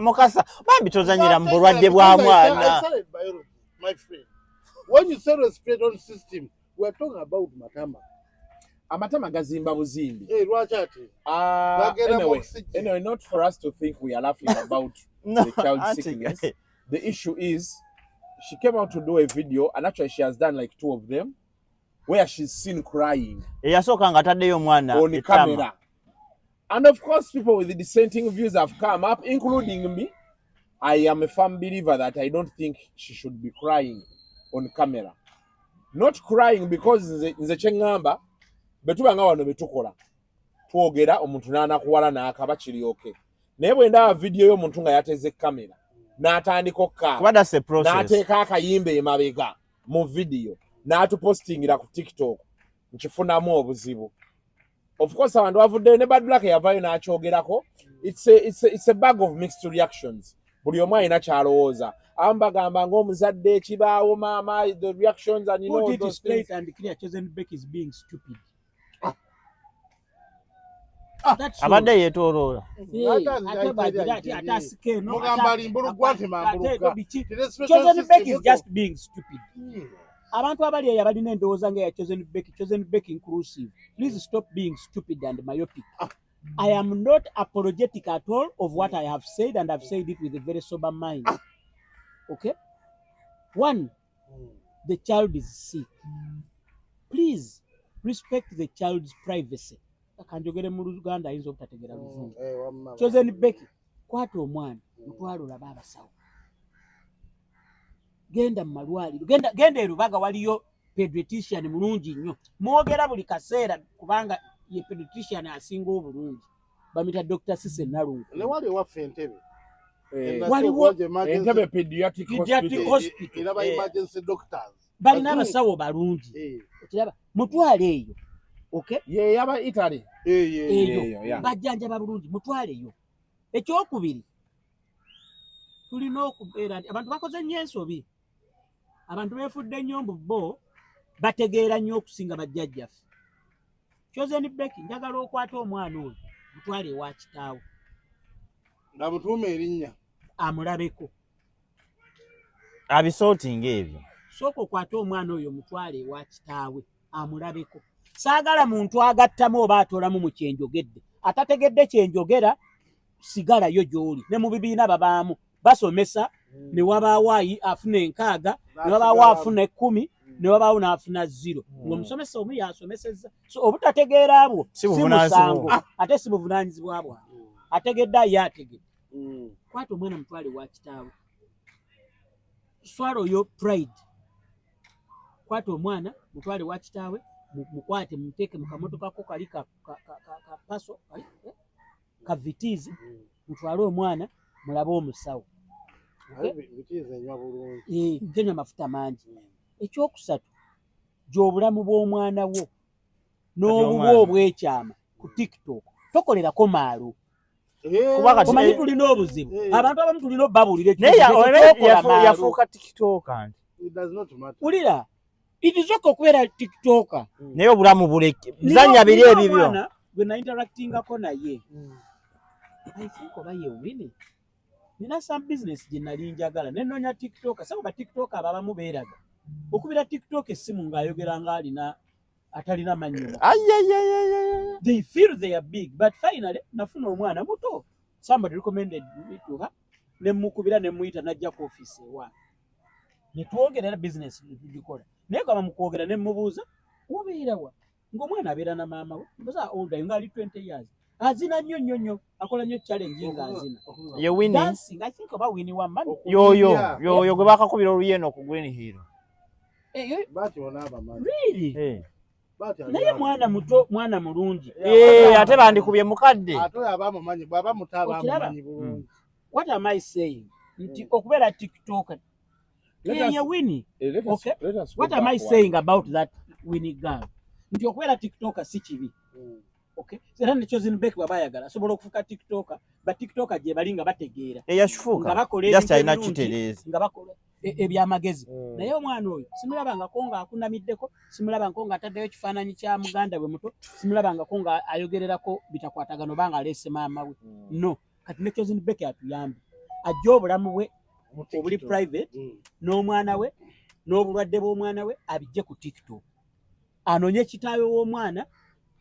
Mukasa, bambi tozanyira mu bulwadde bwa mwana. My friend, when you say respiratory system, we are talking about matama. Amatama gazimba buzimbi. Lwaki ate? Anyway, not for us to think we are laughing about the child's sickness. The issue is, she came out to do a video, and actually she has done like 2 of them, where she's seen crying. Eyasooka nga taddeyo omwana on the camera. And of course, people with the dissenting views have come up, including me. I am a firm believer that I don't think she should be crying on camera. Not crying because nze kyengamba betubanga wano betukola. Twogera omuntu n'anakuwala n'akaba kiryoke. Naye bwe ndaba video y'omuntu nga yateze kamera n'atandika okkaaba n'ateeka akayimba emabega mu video n'atupostingira ku TikTok nkifunamu obuzibu. Of course, abantu bavuddeyo ne Bad Black yavayo n'akyogerako. It's a bag of mixed reactions. Buli omu alina kyalowooza. Abamu bagamba ng'omuzadde ekibaawo maama, the reactions and you know those things. Put it straight and clear, Chosen Becky is being stupid. Abadde yeetooloola. Chosen Becky is just being stupid. Abantu abali eyo balina endowooza nga ya Chosen Becky inclusive. Please stop being stupid and myopic. I am not apologetic at all of what I have said, and I've said it with a very sober mind. Okay? 1, the child is sick. Please respect the child's privacy. Akanjogere mu Luganda ayinza obutategera Luzungu. Chosen Becky, kwata omwana mutwalo laba abasawo. Genda mu malwaliro. Genda erubaga waliyo pediatrician mulungi nnyo. Mwogera buli kaseera kubanga ye pediatrician asinga obulungi. Bamita Dr. Sise Nalungu. Ne wali waffe Entebbe. Waliwo Entebbe pediatric hospital. Era ba emergency doctors. Balina abasawo balungi. Okiraba mutwale eyo. Okay? Ye yaba Italy. Eyo. Bajjanja bulungi mutwale eyo. Ekyokubiri. Tulina okubeera abantu bakoze nnyo ensobi. Abantu beefudde nnyo bo bategeera nnyo okusinga bajjajjaffe. Chosen Becky njagala okwata omwana oyo mutwale ewa kitaawe. Na mutuume erinnya. Amulabeko. Abisootinga ebyo. Sooka okwata omwana oyo mutwale ewa kitaawe. Amulabeko. Saagala muntu agattamu oba atolamu mu kyenjogedde. Atategedde kyenjogera sigalayo gy'oli. Ne mu bibiina babaamu basomesa ne wabaawo afuna 6, ne wabaawo afuna 10, ne wabaawo n'afuna 0 ng'omusomesa omu yasomesezza so obutategeera abo si musango ate si buvunaanyizibwa bwabwe ategedde ye ategedde kwata omwana mutwale wa kitaawe swala oyo pride kwata omwana mutwale wa kitaawe mukwate muteeke mu kamotoka ko kali ka paso ka vitizi mutwale omwana mulabe omusawo kenya mafuta mangi ekyokusatu gy'obulamu bw'omwana wo n'obuba obwekyama ku TikTok tokolerako maalo kumanyi tulina obuzibu abantu abamu tulina obbabuulira yafuuka TikToker ulira itizoka okubeera TikToker naye obulamu buleke bizanya biri ebibyo gwe na interactingako naye I think oba ye wini nina some business gye nali njagala nenoonya TikToker sabo ba TikToker abamu beeraga okubira TikTok essimu ng'ayogera ng'alina atalina manyuma they feel they are big but finally nafuna omwana muto somebody recommended me to her nemukubira nemuyita najja ku office ewa netwogerera business tugikola naye kama mukwogera nemubuuza obeerawa ng'omwana abeera na maama we mbuza older ngali 20 years azina nnyo akola nnyo challenge ng'azina ye Winnie dancing I think about Winnie Wambani yoyo gwe bakakubira oluyeno ku Green Hill bati onaba mani really naye mwana muto mwana mulungi ate bandikubye mukadde ate abamumanyi bwaba mutaba amumanyi bulungi what am I saying nti okubeera TikToker yeah Winnie okay what am I saying about that Winnie girl nti okubeera TikToker si kibi okay era ne Chosen Beck babayagala asobola okufuka TikToker ba TikToker gye balinga bategeera yashufuka just alina kitereeza nga bakola ebyamagezi naye omwana oyo simulabangako nga akunamiddeko simulabangako nga ataddeyo ekifaananyi kya muganda we muto simulabangako nga ayogererako bitakwatagano banga aleese maama we no kati ne Chosen Beck atuyambe ajja obulamu bwe obuli private n'omwana we n'obulwadde bw'omwana we abijje ku TikTok anoonye kitaawe w'omwana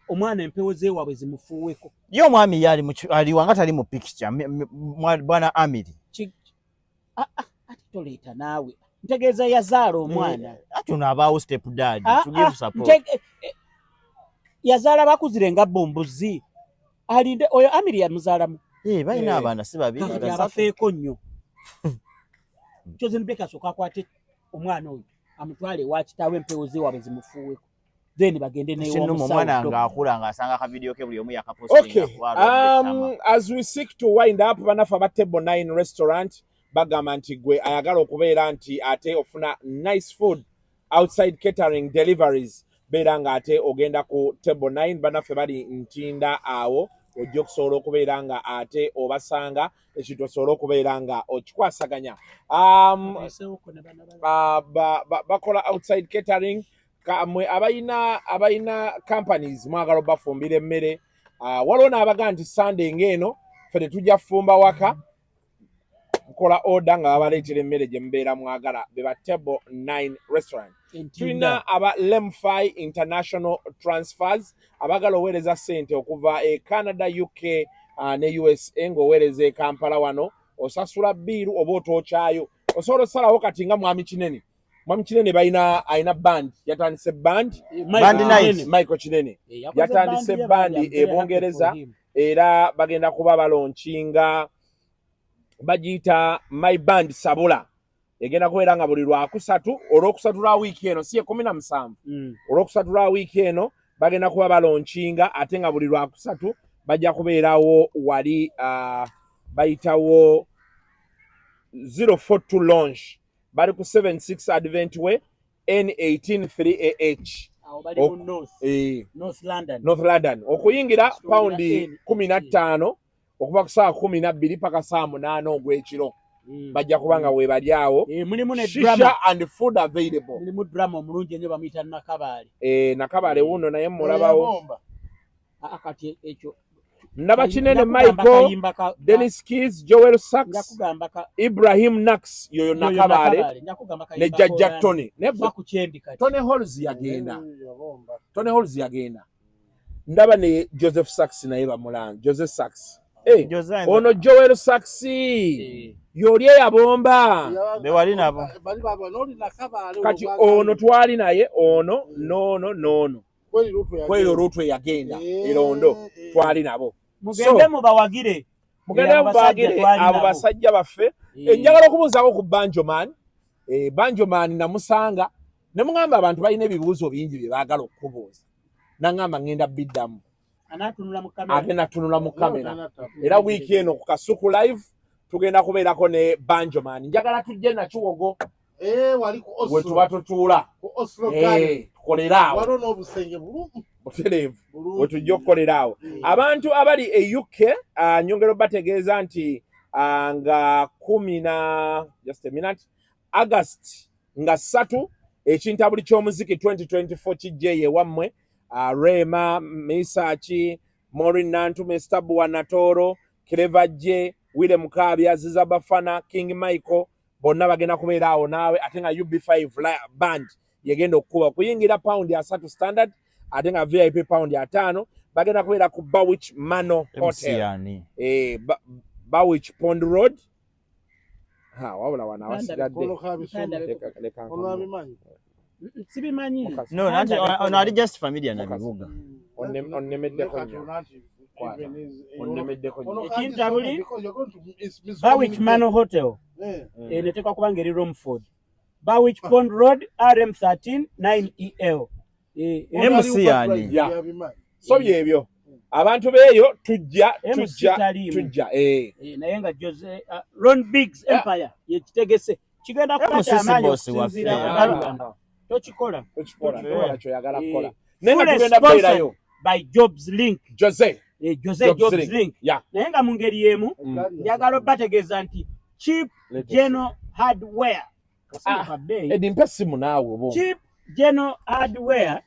omwana empewo zeewabwe zimufuuweko ye omwami ali wanga tali mu picture bwana Amiri ati toleeta naawe ntegeeza yazaala omwana ati ono abaawo step dad to give support yazaala bakuzire nga bombuzi alinde oyo Amiri yamuzaalamu balina abaana si babiri abafeeko nnyo Chosen Beck asooka akwate omwana oyo amutwale wa kitaawe empewo zeewabwe zimufuuweko then bagende newo omwana ng'akula ng'asanga ka video ke buli omu yakapostinga as we seek to wind up banafa ba Table 9 restaurant bagamba nti gwe ayagala okubeera nti ate ofuna nice food outside catering deliveries beera nga ate ogenda ku Table 9 banafe bali ntinda awo ojja okusobola okubeera nga ate obasanga ekintu osobola okubeera nga okikwasaganya bakola outside catering kamwe abayina companies mwagala bafumbira emmere waliwo n'abagaa nti Sunday ng'eno ffe tetujja fumba waka kola order nga babaleetera emmere gye mubeera mwagala be ba Table 9 restaurant tulina aba Lemfi International Transfers abagala oweereza ssente okuva e Canada UK ne USA ng'oweereza e Kampala wano osasula biiru oba otookyayo osobola osalawo kati nga mwami kinene alina band yatandise band night Michael Kinene yatandise bandi e Bungereza era bagenda kuba balonchinga bagiyita My Band Sabula egenda kubeera nga buli lwakusatu olwokusatu lwa wiiki eno si 17 olwokusatu lwa wiiki eno bagenda kuba balonchinga ate nga buli lwakusatu bajja kubeerawo wali bayitawo 042 launch bali ku 76 Advent Way N18 3AH North London okuyingira paundi 15 okuva ku saa 12 paka saa 8 ogw'ekiro bajja kubanga we bali awo mulimu ne drama and food available mulimu drama omulungi ennyo bamuyita Nakabaale Nakabaale wuno naye mulabawo akati ekyo ndaba Kinene Michael Dennis Keys Joel Sachs Ibrahim Nax yoyo Nakabaale ne Jajja Tony neva ku kyendi kati Tony Halls yagenda ndaba ne Joseph Sachs naye bamulanga Joseph Sachs ono Joel Saxi yoli eyabomba bewali nabo kati ono twali naye ono nono kweli olutwe yagenda Irondo twali nabo mugende mubawagire abo basajja baffe enjagala okubuuzaako ku Banjoman Banjoman namusanga ne mugamba abantu balina ebibuuzo bingi bye baagala okubuuza nangamba ngenda biddamu agenda tunula mu kamera era wiiki eno ku Kasuku live tugenda kubeerako ne Banjoman njagala tujje na Kiwogo we tuba tutuula tukolera awo butereevu we tujja okukolera awo abantu abali e UK nyongero bategeeza nti nga 10 just a minute August nga 3 ekintabuli ky'omuziki 2024 kijje wammwe Rema Misachi Maureen Nantu Mestabu wa Natoro Clever J Wile Mukabya Ziza Bafana King Michael bonna bagenda kubeera awo naawe ate nga UB5 band yegenda okuba kuyingira pound ya 3 standard ate nga VIP pound ya 5 bagenda kubeera ku Bawich Mano Hotel Bawich Pond Road wabula wana wasigadde sibimanyi no nanti ono ali just familiar na bibuga onnemeddeko ekintabuli Bawich Mano Hotel netekwa kubanga eri Romford Bawich Pond Road RM13 9EL emusiyani so byebyo abantu beeyo tujja naye nga Jose Ron Biggs Empire yekitegese kigenda kupata amaanyi okusinziira tochikola kyoyagala kukola nenga tugenda kubeerayo by Jobs Link Jose Jobs Link naye nga mu ngeri emu njagala obategeeza nti cheap general hardware edi mpe simu naawe bo cheap general hardware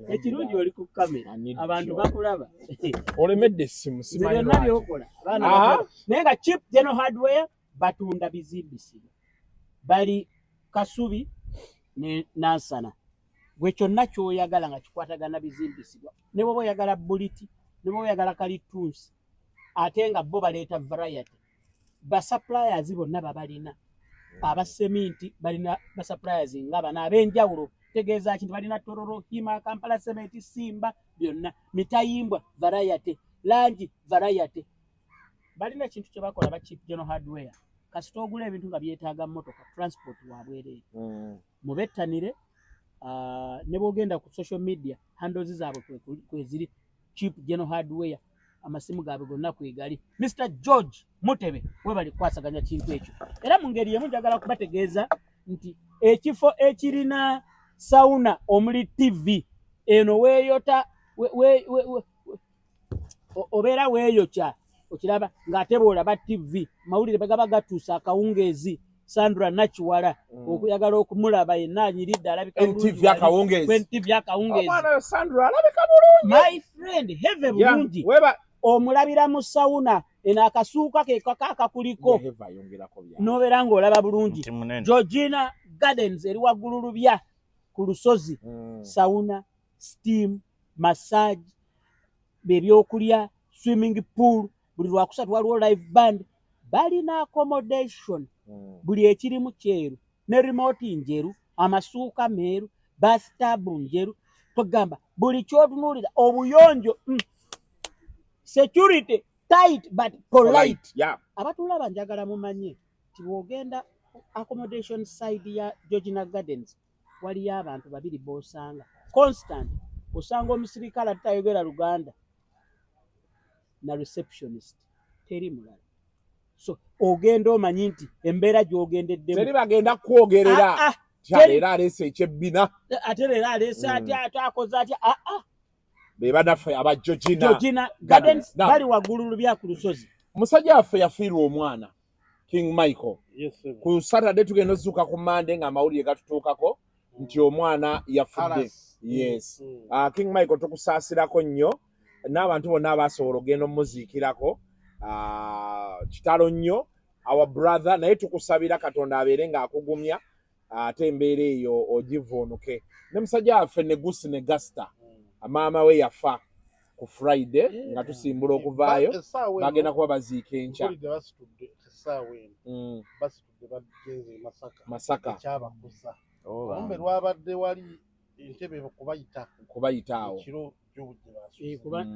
ekirungi oli ku kamera abantu bakulaba olemedde simu byonna byokola naye nga cheap general hardware batunda bizimbisibwa bali Kasubi ne Nansana gwe kyonna kyoyagala nga kikwatagana bizimbisibwa ne bwoba oyagala buliti ne bwoba oyagala kalitunsi ate nga bo baleeta variety basuppliers bonna babalina abaseminti balina basuppliers ng'abana ab'enjawulo tegeeza kintu balina Tororo Hima Kampala Cement Simba byonna Mitayimbwa variety langi variety balina kintu kye bakola ba cheap general hardware kasita ogula ebintu nga byetaaga motoka transport wabwerere mubettanire ne bogenda ku social media handles zaabwe kweziri cheap general hardware amasimu gaabwe gonna kwegali Mr. George Mutebe we bali kwasaganya kintu ekyo era mu ngeri yemu njagala kubategeeza nti ekifo ekirina sauna omuli TV eno weeyota obeera weeyokya okiraba ng'ate bw'olaba TV mawulire bagaba gatuusa akawungeezi Sandra Nachiwala okuyagala okumulaba yenna anyiridde alabika bulungi TV akawungeezi Sandra alabika bulungi my friend have bulungi omulabira mu sauna eno akasuuka ke kakakuliko n'obeera ng'olaba bulungi Georgina Gardens eri waggulu lubya ku lusozi sauna steam massage bebyokulya swimming pool buli lwakusatu waliwo live band balina accommodation buli ekirimu kyeru ne remote njeru amasuuka meeru bathtub njeru tugamba buli kyotunuulira obuyonjo security tight but polite abatulaba njagala mumanye tibwogenda accommodation side ya Georgina Gardens waliyo abantu babiri bosanga constant osanga omusirikale atayogera Luganda na receptionist teri mulala so ogenda omanyi nti embeera gy'ogendeddemu teri bagenda kwogerera kyaleera aleese ekyebbina ate leero aleese atya akoze atya be banaffe aba Georgina Gardens bali waggulu lubya ku lusozi musajja waffe yafiirwa omwana King Michael ku Saturday tugenda ozuuka ku Monday nga amawulire gatutuukako nti omwana yafudde yes King Michael tukusaasirako nnyo n'abantu bonna abasobola ogenda omuziikirako kitalo nnyo our brother naye tukusabira Katonda abeere ng'akugumya ate embeera eyo ogivvuunuke ne musajja waffe Negusi ne Gasta maama we yafa ku Friday nga tusimbula okuvaayo bagenda kuba baziika enkya Masaka ombe lwabadde wali entebe kubayita awo ekiro kuba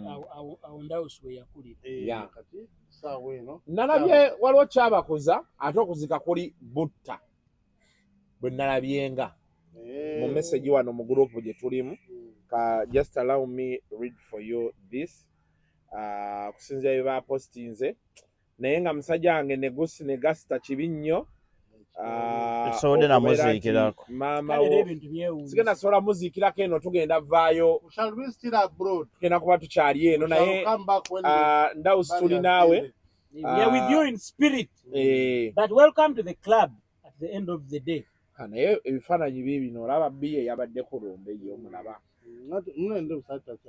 awo Ndawusi we yakulira kati saawa eno nalabye waliwo kyabakuza ate okuzika kuli butta bwe nalabyenga mu message wano mu group gye tulimu just allow me read for you this kusinzira bye bapostinze naye nga musajja wange negusi ne gasita kibi nnyo ekisobodde namuziikirako maama wo sigenda sobola muziikirako eno tugenda vaayo tugenda kuba tukyali eno naye Ndawusi tuli naawe we are with you in spirit but welcome to the club at the end of the day naye ebifaananyi bino olaba biye yabadde ku lumbe y'omulaba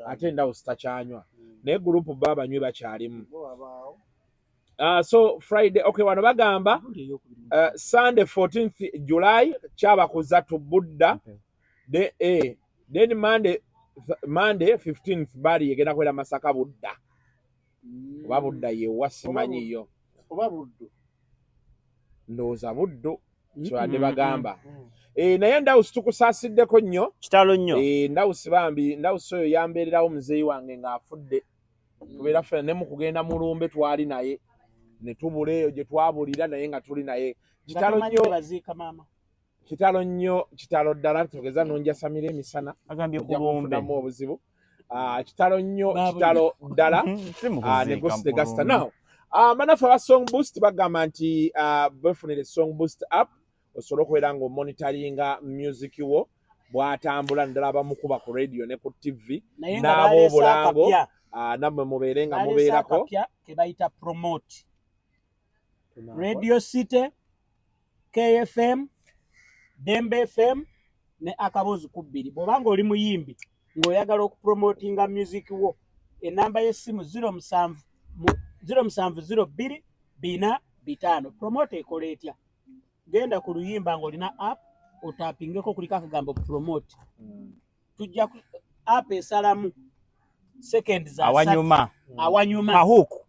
ate Ndawusi takyanywa naye gurupu bo abanywi bakyalimu so Friday okay wano bagamba Sunday 14th July kyabakuza to Budda then Monday 15th bali yegenda kwera Masaka Budda oba Budda yewa simanyiyo oba Buddu ndowooza Buddu kyabadde bagamba naye Ndawusi tukusaasiddeko nnyo kitalo nnyo Ndawusi bambi Ndawusi oyo yambeererawo muzeeyi wange ng'afudde tubeera ffena ne mu kugenda mu lumbe twali naye ne tubula eyo gye twabulira naye nga tuli naye kitalo nnyo kitalo ddala tugeza nonjasamira emisana agambye ku lumbe obuzibu kitalo nnyo kitalo ddala ne Ghost Gasita now manafu aba Song Boost bagamba nti befunire Song Boost app osobola okubeera ng'omonitoringa music wo bw'atambula ddala bamukuba ku radio ne ku TV n'ab'obulango nammwe mubeere nga mubeerako ke bayita promote Radio City KFM Dembe FM ne Akabozi ku bbiri bw'obanga oli muyimbi ng'oyagala okupromotinga music wo enamba y'essimu 0702 promote ekola etya genda ku luyimba ng'olina app otapingeko kuliko akagambo promote tujja app esalamu seconds za awanyuma mahuku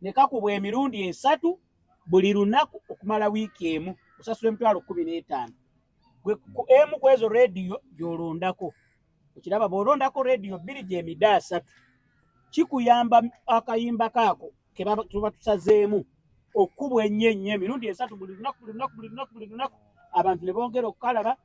ne kakubwa emirundi 3 buli lunaku okumala wiiki emu osasula $15,000 emu kwezo radio gy'olondako okiraba bw'olondako radio 2 gy'emida 3 kikuyamba akayimba kaako ke tuba tusazeemu okubwa ennyo emirundi 3 buli lunaku abantu ne bongera okukalaba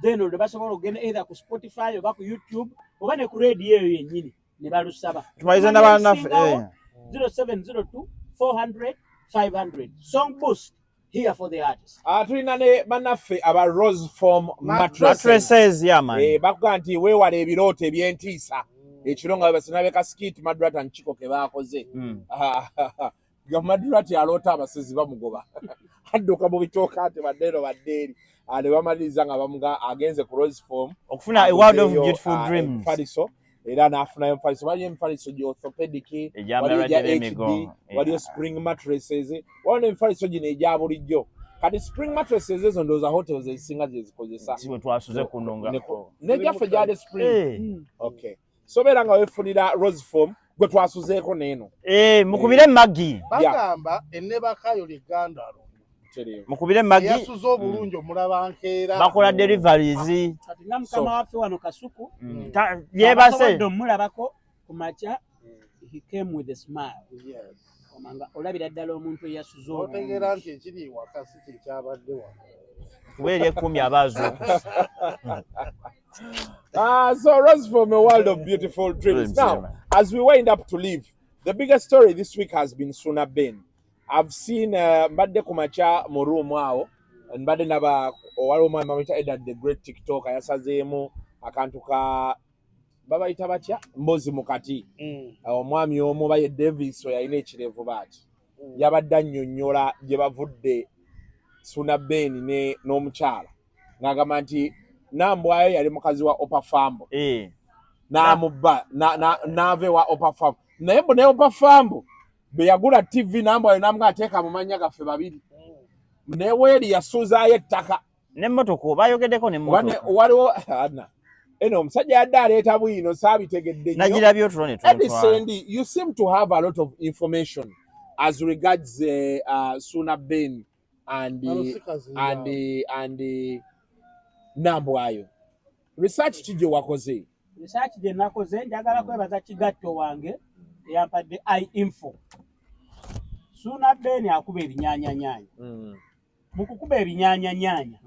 then olwo basobola okugenda either ku Spotify oba ku YouTube oba ne ku radio eyo yennyini ne balusaba tumalize n'abannaffe 0702 400 500 Song Boost here for the artist tulina ne bannaffe aba Rose Form mattresses yaman bakuga nti weewala ebirooto ebyentiisa ekiro nga basinabe ka skit Madrata Nkiko ke baakoze nga Madrata aloota abasezi bamugoba adduka mu bitooka ate baddeero baddeeri ne bamaliriza nga bamuga agenze ku Rose Form okufuna a world of beautiful dreams Fariso era n'afuna emfaliso waliyo emfaliso gye orthopedic waliyo gya HD waliyo spring mattresses waliyo emfaliso gino egya bulijjo kati spring mattresses ezo ndowooza hotels ezisinga gye zikozesa siwe twasuze kuno negyaffe gyali spring okay so beera nga weefunira Rose Form gwe twasuzeeko n'eno mukubire magi bagamba ennebakayo ligandalo mukubire magi yasuze obulungi omulaba nkeera bakola deliveries kati nga mukama waffe wano Kasuku yebase omulabako ku makya he came with a smile omanga olabira ddala omuntu eyasuze otegeera nti ekiri waka si kyekyabadde wano weeri 10 abaazuukusa so Rose Form, a world of beautiful dreams. Now, as we wind up to leave, the biggest story this week has been Suna Ben. I've seen Mbadde Kumacha Murumu ao, and Mbadde Naba Owaruma Mamita Edad, the great TikTok, Ayasazemu, Akantuka Baba Itabacha, Mbozi Mukati, Omwami Omobaye Davis, so ya inechire vubat. Yabadda nnyonnyola gye bavudde Suna Ben ne n'omukyala. Ng'agamba nti Nambwayo yali mukazi wa Opa Fambo. Namubba nave wa Opa Fambo. Naye mbu ne Opa Fambo be yagula TV Nambwayo namga ateeka mu mannya gaffe babiri. Ne weeri yasuzaayo ettaka. N'emmotoka bayogeddeko n'emmotoka. Waliwo ana eno omusajja yadde aleeta bwino saabitegedde nnyo. Nagirabye otulo ne Edison, you seem to have a lot of information as regards Suna Ben and Nambwayo. Research ki gye wakoze? Research gye nakoze njagala kwebaza kigatto wange eyampadde info. Suna Ben akuba ebinyaanya. Mu kukuba ebinyaanya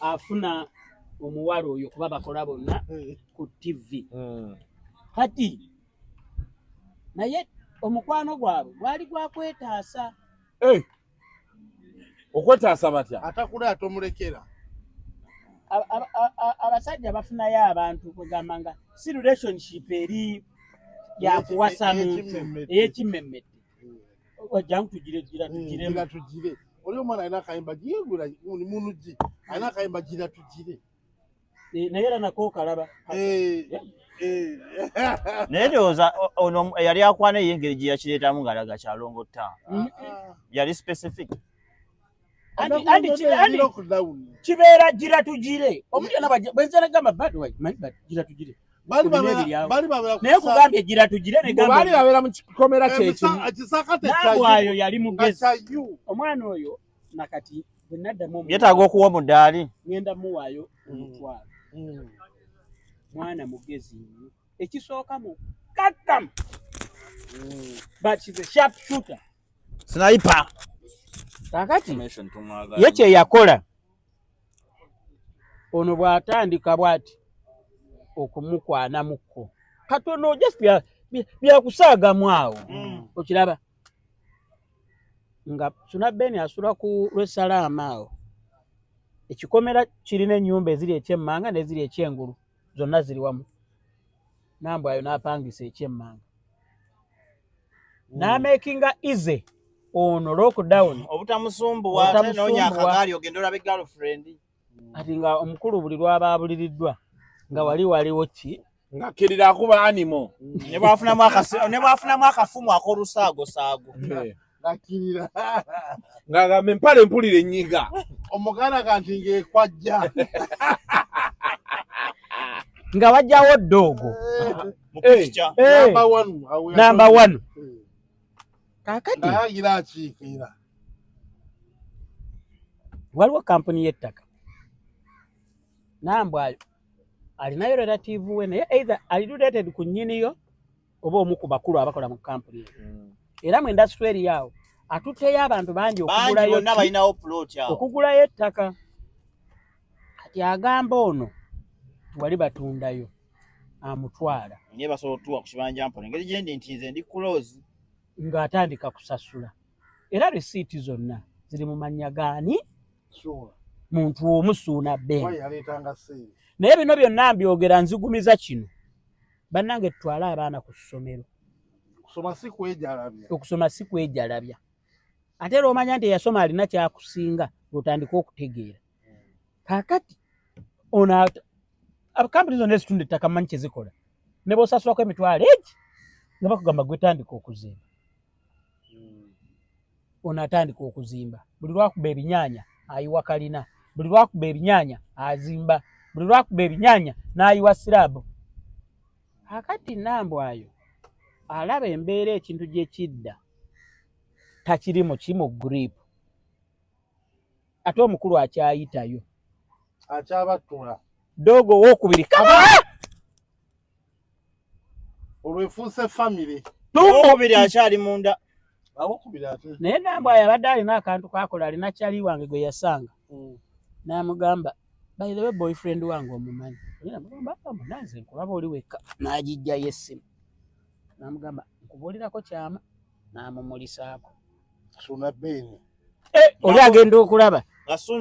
afuna omuwala oyo kuba bakola bonna ku TV. Kati naye omukwano gwabwe gwali gwakwetaasa. Okwetaasa batya? Atakula atomulekera. Abasajja bafunayo abantu kugamba nga si relationship eri yakuwasanu ey'ekimmemmette. Wajjangu tugire. Oli omwana alina akayimba giyegula munugi. Alina akayimba gira tugire. Naye era nako kalaba. Naye ndowooza ono yali akwana ey'engeri gye yakireetamu ng'alaga kyalongotta. Yali specific. Andi kibeera gira tugire. Omuntu yonna bwenza nagamba bad way, gira tugire. Bali babera naye kugambye gira tugire ne gamba. Bali babera mu kikomera ky'ekimu. Nambwayo yali mugezi. Omwana oyo nakati bwe naddamu yeetaaga okuwa omudaali. Ngenda muwaayo omutwalo. Mwana mugezi nnyo. Ekisooka mu kakam. But she's a sharp shooter. Sniper. Kakati ye kye yakola ono bw'atandika bw'ati okumukwanamuko katono just byakusaagamu awo okiraba nga Suna Ben asula ku Lwesalaama awo ekikomera kirina ennyumba eziri ekyemmanga n'eziri ekyengulu zonna ziri wamu. Nambwayo n'apangisa ekyemmanga n'amekinga easy ono lockdown obutamusumbuwa ate noonya akagaali ogenda olabe girlfriend. Ati nga omukulu buli lw'abaabuliriddwa nga waliwo ki nga kirira akuba animo ne bwafunamu akafumu ak'olusaago nakirira nga empale mpulire ennyiga omuganda kanti ng'ekwajja nga wajjawo doogo number one. Kakati nayagira akiikira waliwo kampuni y'ettaka Nambwayo alinayo relative we naye either ali related ku nnyiniyo oba omu ku bakulu abakola mu kampuni eyo. Era mu industry eri awo atuteyo abantu bangi okugulayo ettaka. Kati agamba ono wali batundayo amutwala naye basobola otuwa ku kibanja mpona engeri gyendi nti nze ndi close ng'atandika kusasula. Era risiiti zonna ziri mu mannya gaani? Muntu omu Suna Ben. Naye bino byonna mbyogera nzigumiza kino. Bannange tutwale abaana ku ssomero. Okusoma si kwejalabya. Ate era omanya nti eyasoma alina kyakusinga ng'otandika okutegeera. Kaakati ono kampuni zonna ezitunda ettaka mmanyi kye zikola. Ne b'osasulako emitwalo egi nga bakugamba gwe tandika okuzimba. Ono atandika okuzimba. Buli lwakuba ebinyaanya ayiwa kalina. Buli lwakuba ebinyaanya azimba. Buli lwakuba ebinyaanya n'ayiwa sirabu. Kakati Nambwayo alaba embeera ekintu gye kidda takiri mu kimu grip. Ate omukulu akyayitayo. Akyabattula. Dogo w'okubiri kaba! Olwefuuse family. Owokubiri akyali munda. Naye Nambwayo abadde alina akantu kakola alina kyali wange gwe yasanga. N'amugamba by the way boyfriend wange omumanyi. N'amugamba nanze nkulaba oli wekka. N'agijjayo essimu. N'amugamba nkubuulirako kyama. N'amumulisaako. Suna Ben. Oli agenda okulaba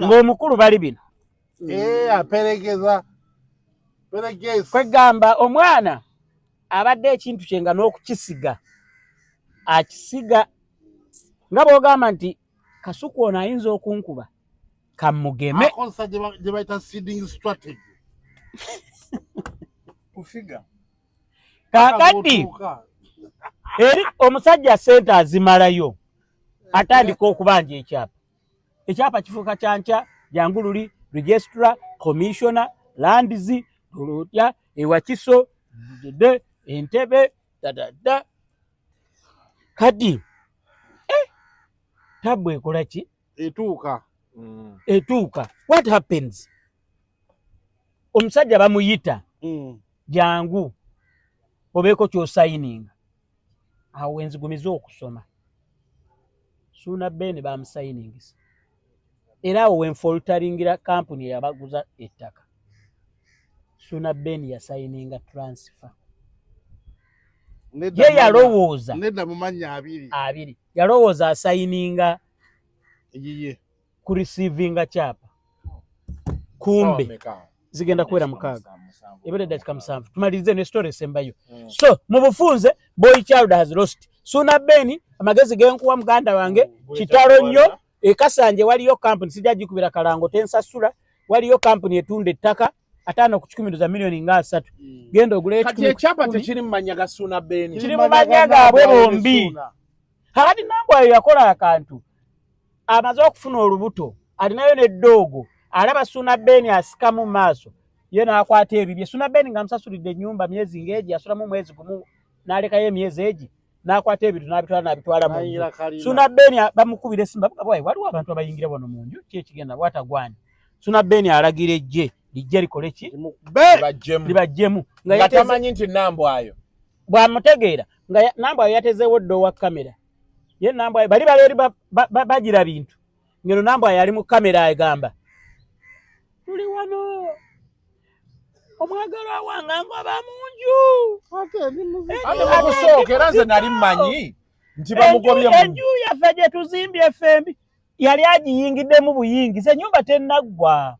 ng'omukulu bali bino. Aperegeza. Kwegamba omwana abadde ekintu kye nga n'okukisiga. Akisiga nga bw'ogamba nti kasuku ono ayinza okunkuba kamugeme. Akonsa gye bayita seeding strategy. Kufiga. Kakati eri omusajja sente azimalayo atandika okubanja ekyapa. Ekyapa kifuuka kyanca jangu luli registrar, commissioner, lands, tulutya ewakiso de entebe da kati tabu ekola ki etuuka what happens omusajja bamuyita jangu obeeko kyosayininga awo enzigumiza okusoma Suna Ben bamusayiningisa era awo wenfoltaringira kampuni yabaguza ettaka Suna Ben yasayininga transfer ye yalowooza nedda mu mannya abiri yalowooza asayininga ku receiving chapa kumbe zigenda kuwera mukaaga ebere dakika 7 tumalize ne story sembayo so mu bufunze boy child has lost Suna Ben amagezi genkuwa muganda wange kitalo nnyo ekasanje waliyo company sijaji kubira kalango tensasula waliyo company etunda ettaka atano ku 10 milioni nga 3 gendo ogule kati echapa tekiri mmanyaga Suna Ben kiri mmanyaga abwe bombi hadi nango ayo yakola akantu amaze okufuna olubuto alinayo ne dogo alaba Suna Ben asika mu maaso ye nakwata ebibye Suna Ben ngamsasulidde nyumba myezi ngeji asula mu mwezi gumu naleka ye myezi eji nakwata ebintu nabitwala mu Suna Ben bamukubire simba bwayi waliwo abantu abayingira bono munju kyekigenda watagwani Suna Ben alagira ejje lijje likoleki libajjemu nga tamanyi nti nambo ayo bwamutegeera nga nambo ayo yatezeewo ddo wa kamera ye nambo ayo bali baleri bagira bintu ngeno nambo ayo ali mu kamera agamba tuli wano omwagala wange ngaba munju akusokera nze nali mmanyi nti bamugobye mu enju yaffe gye tuzimbye fembi yali agiyingiddemu buyingi ze nyumba tennaggwa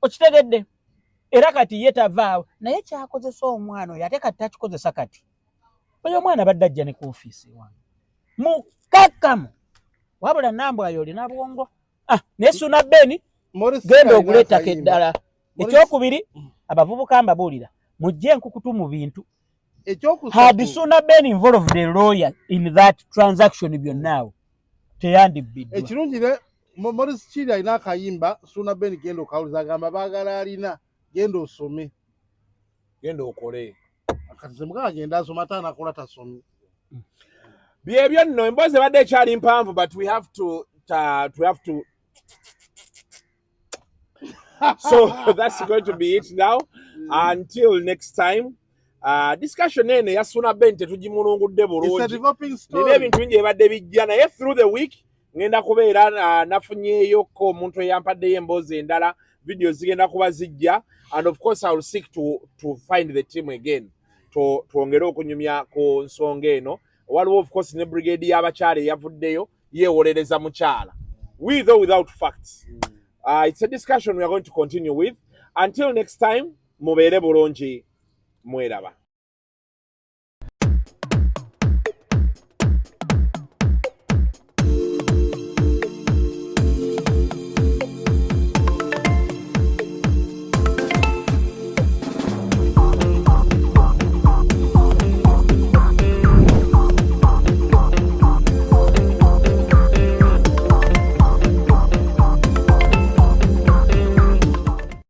okitegedde era kati ye tavaawo naye kyakozesa omwana oyo ate kati takikozesa kati oyo omwana badde ajja ne ku ofiisi wange mukakkamu wabula nambo ayo olina bwongo naye Suna Ben genda ogula ettaka eddala ekyokubiri abavubuka mbabuulira mujje enkukutu mu bintu had Suna Ben involved a lawyer in that transaction byonna teyandibbiddwa ekirungire Morris Chiri alina akayimba Suna Ben genda okawuliza agamba baagala alina genda osome genda okole akati semuka agenda asoma ate anakola tasome byebyo nno emboozi ebadde ekyali mpanvu but we have to so that's going to be it now until next time discussion ene ya Suna Ben tetugimulungudde bulungi nina ebintu bingi ebadde bijja naye through the week ngenda kubeera nafunyeeyo ko omuntu eyampaddeyo emboozi endala video zigenda kuba zijja and of course I will seek to find the team again twongere okunyumya ku nsonga eno waliwo of course ne brigade y'abakyala eyavuddeyo yeewolereza mukyala with or without facts it's a discussion we are going to continue with until next time mubeere bulungi mweraba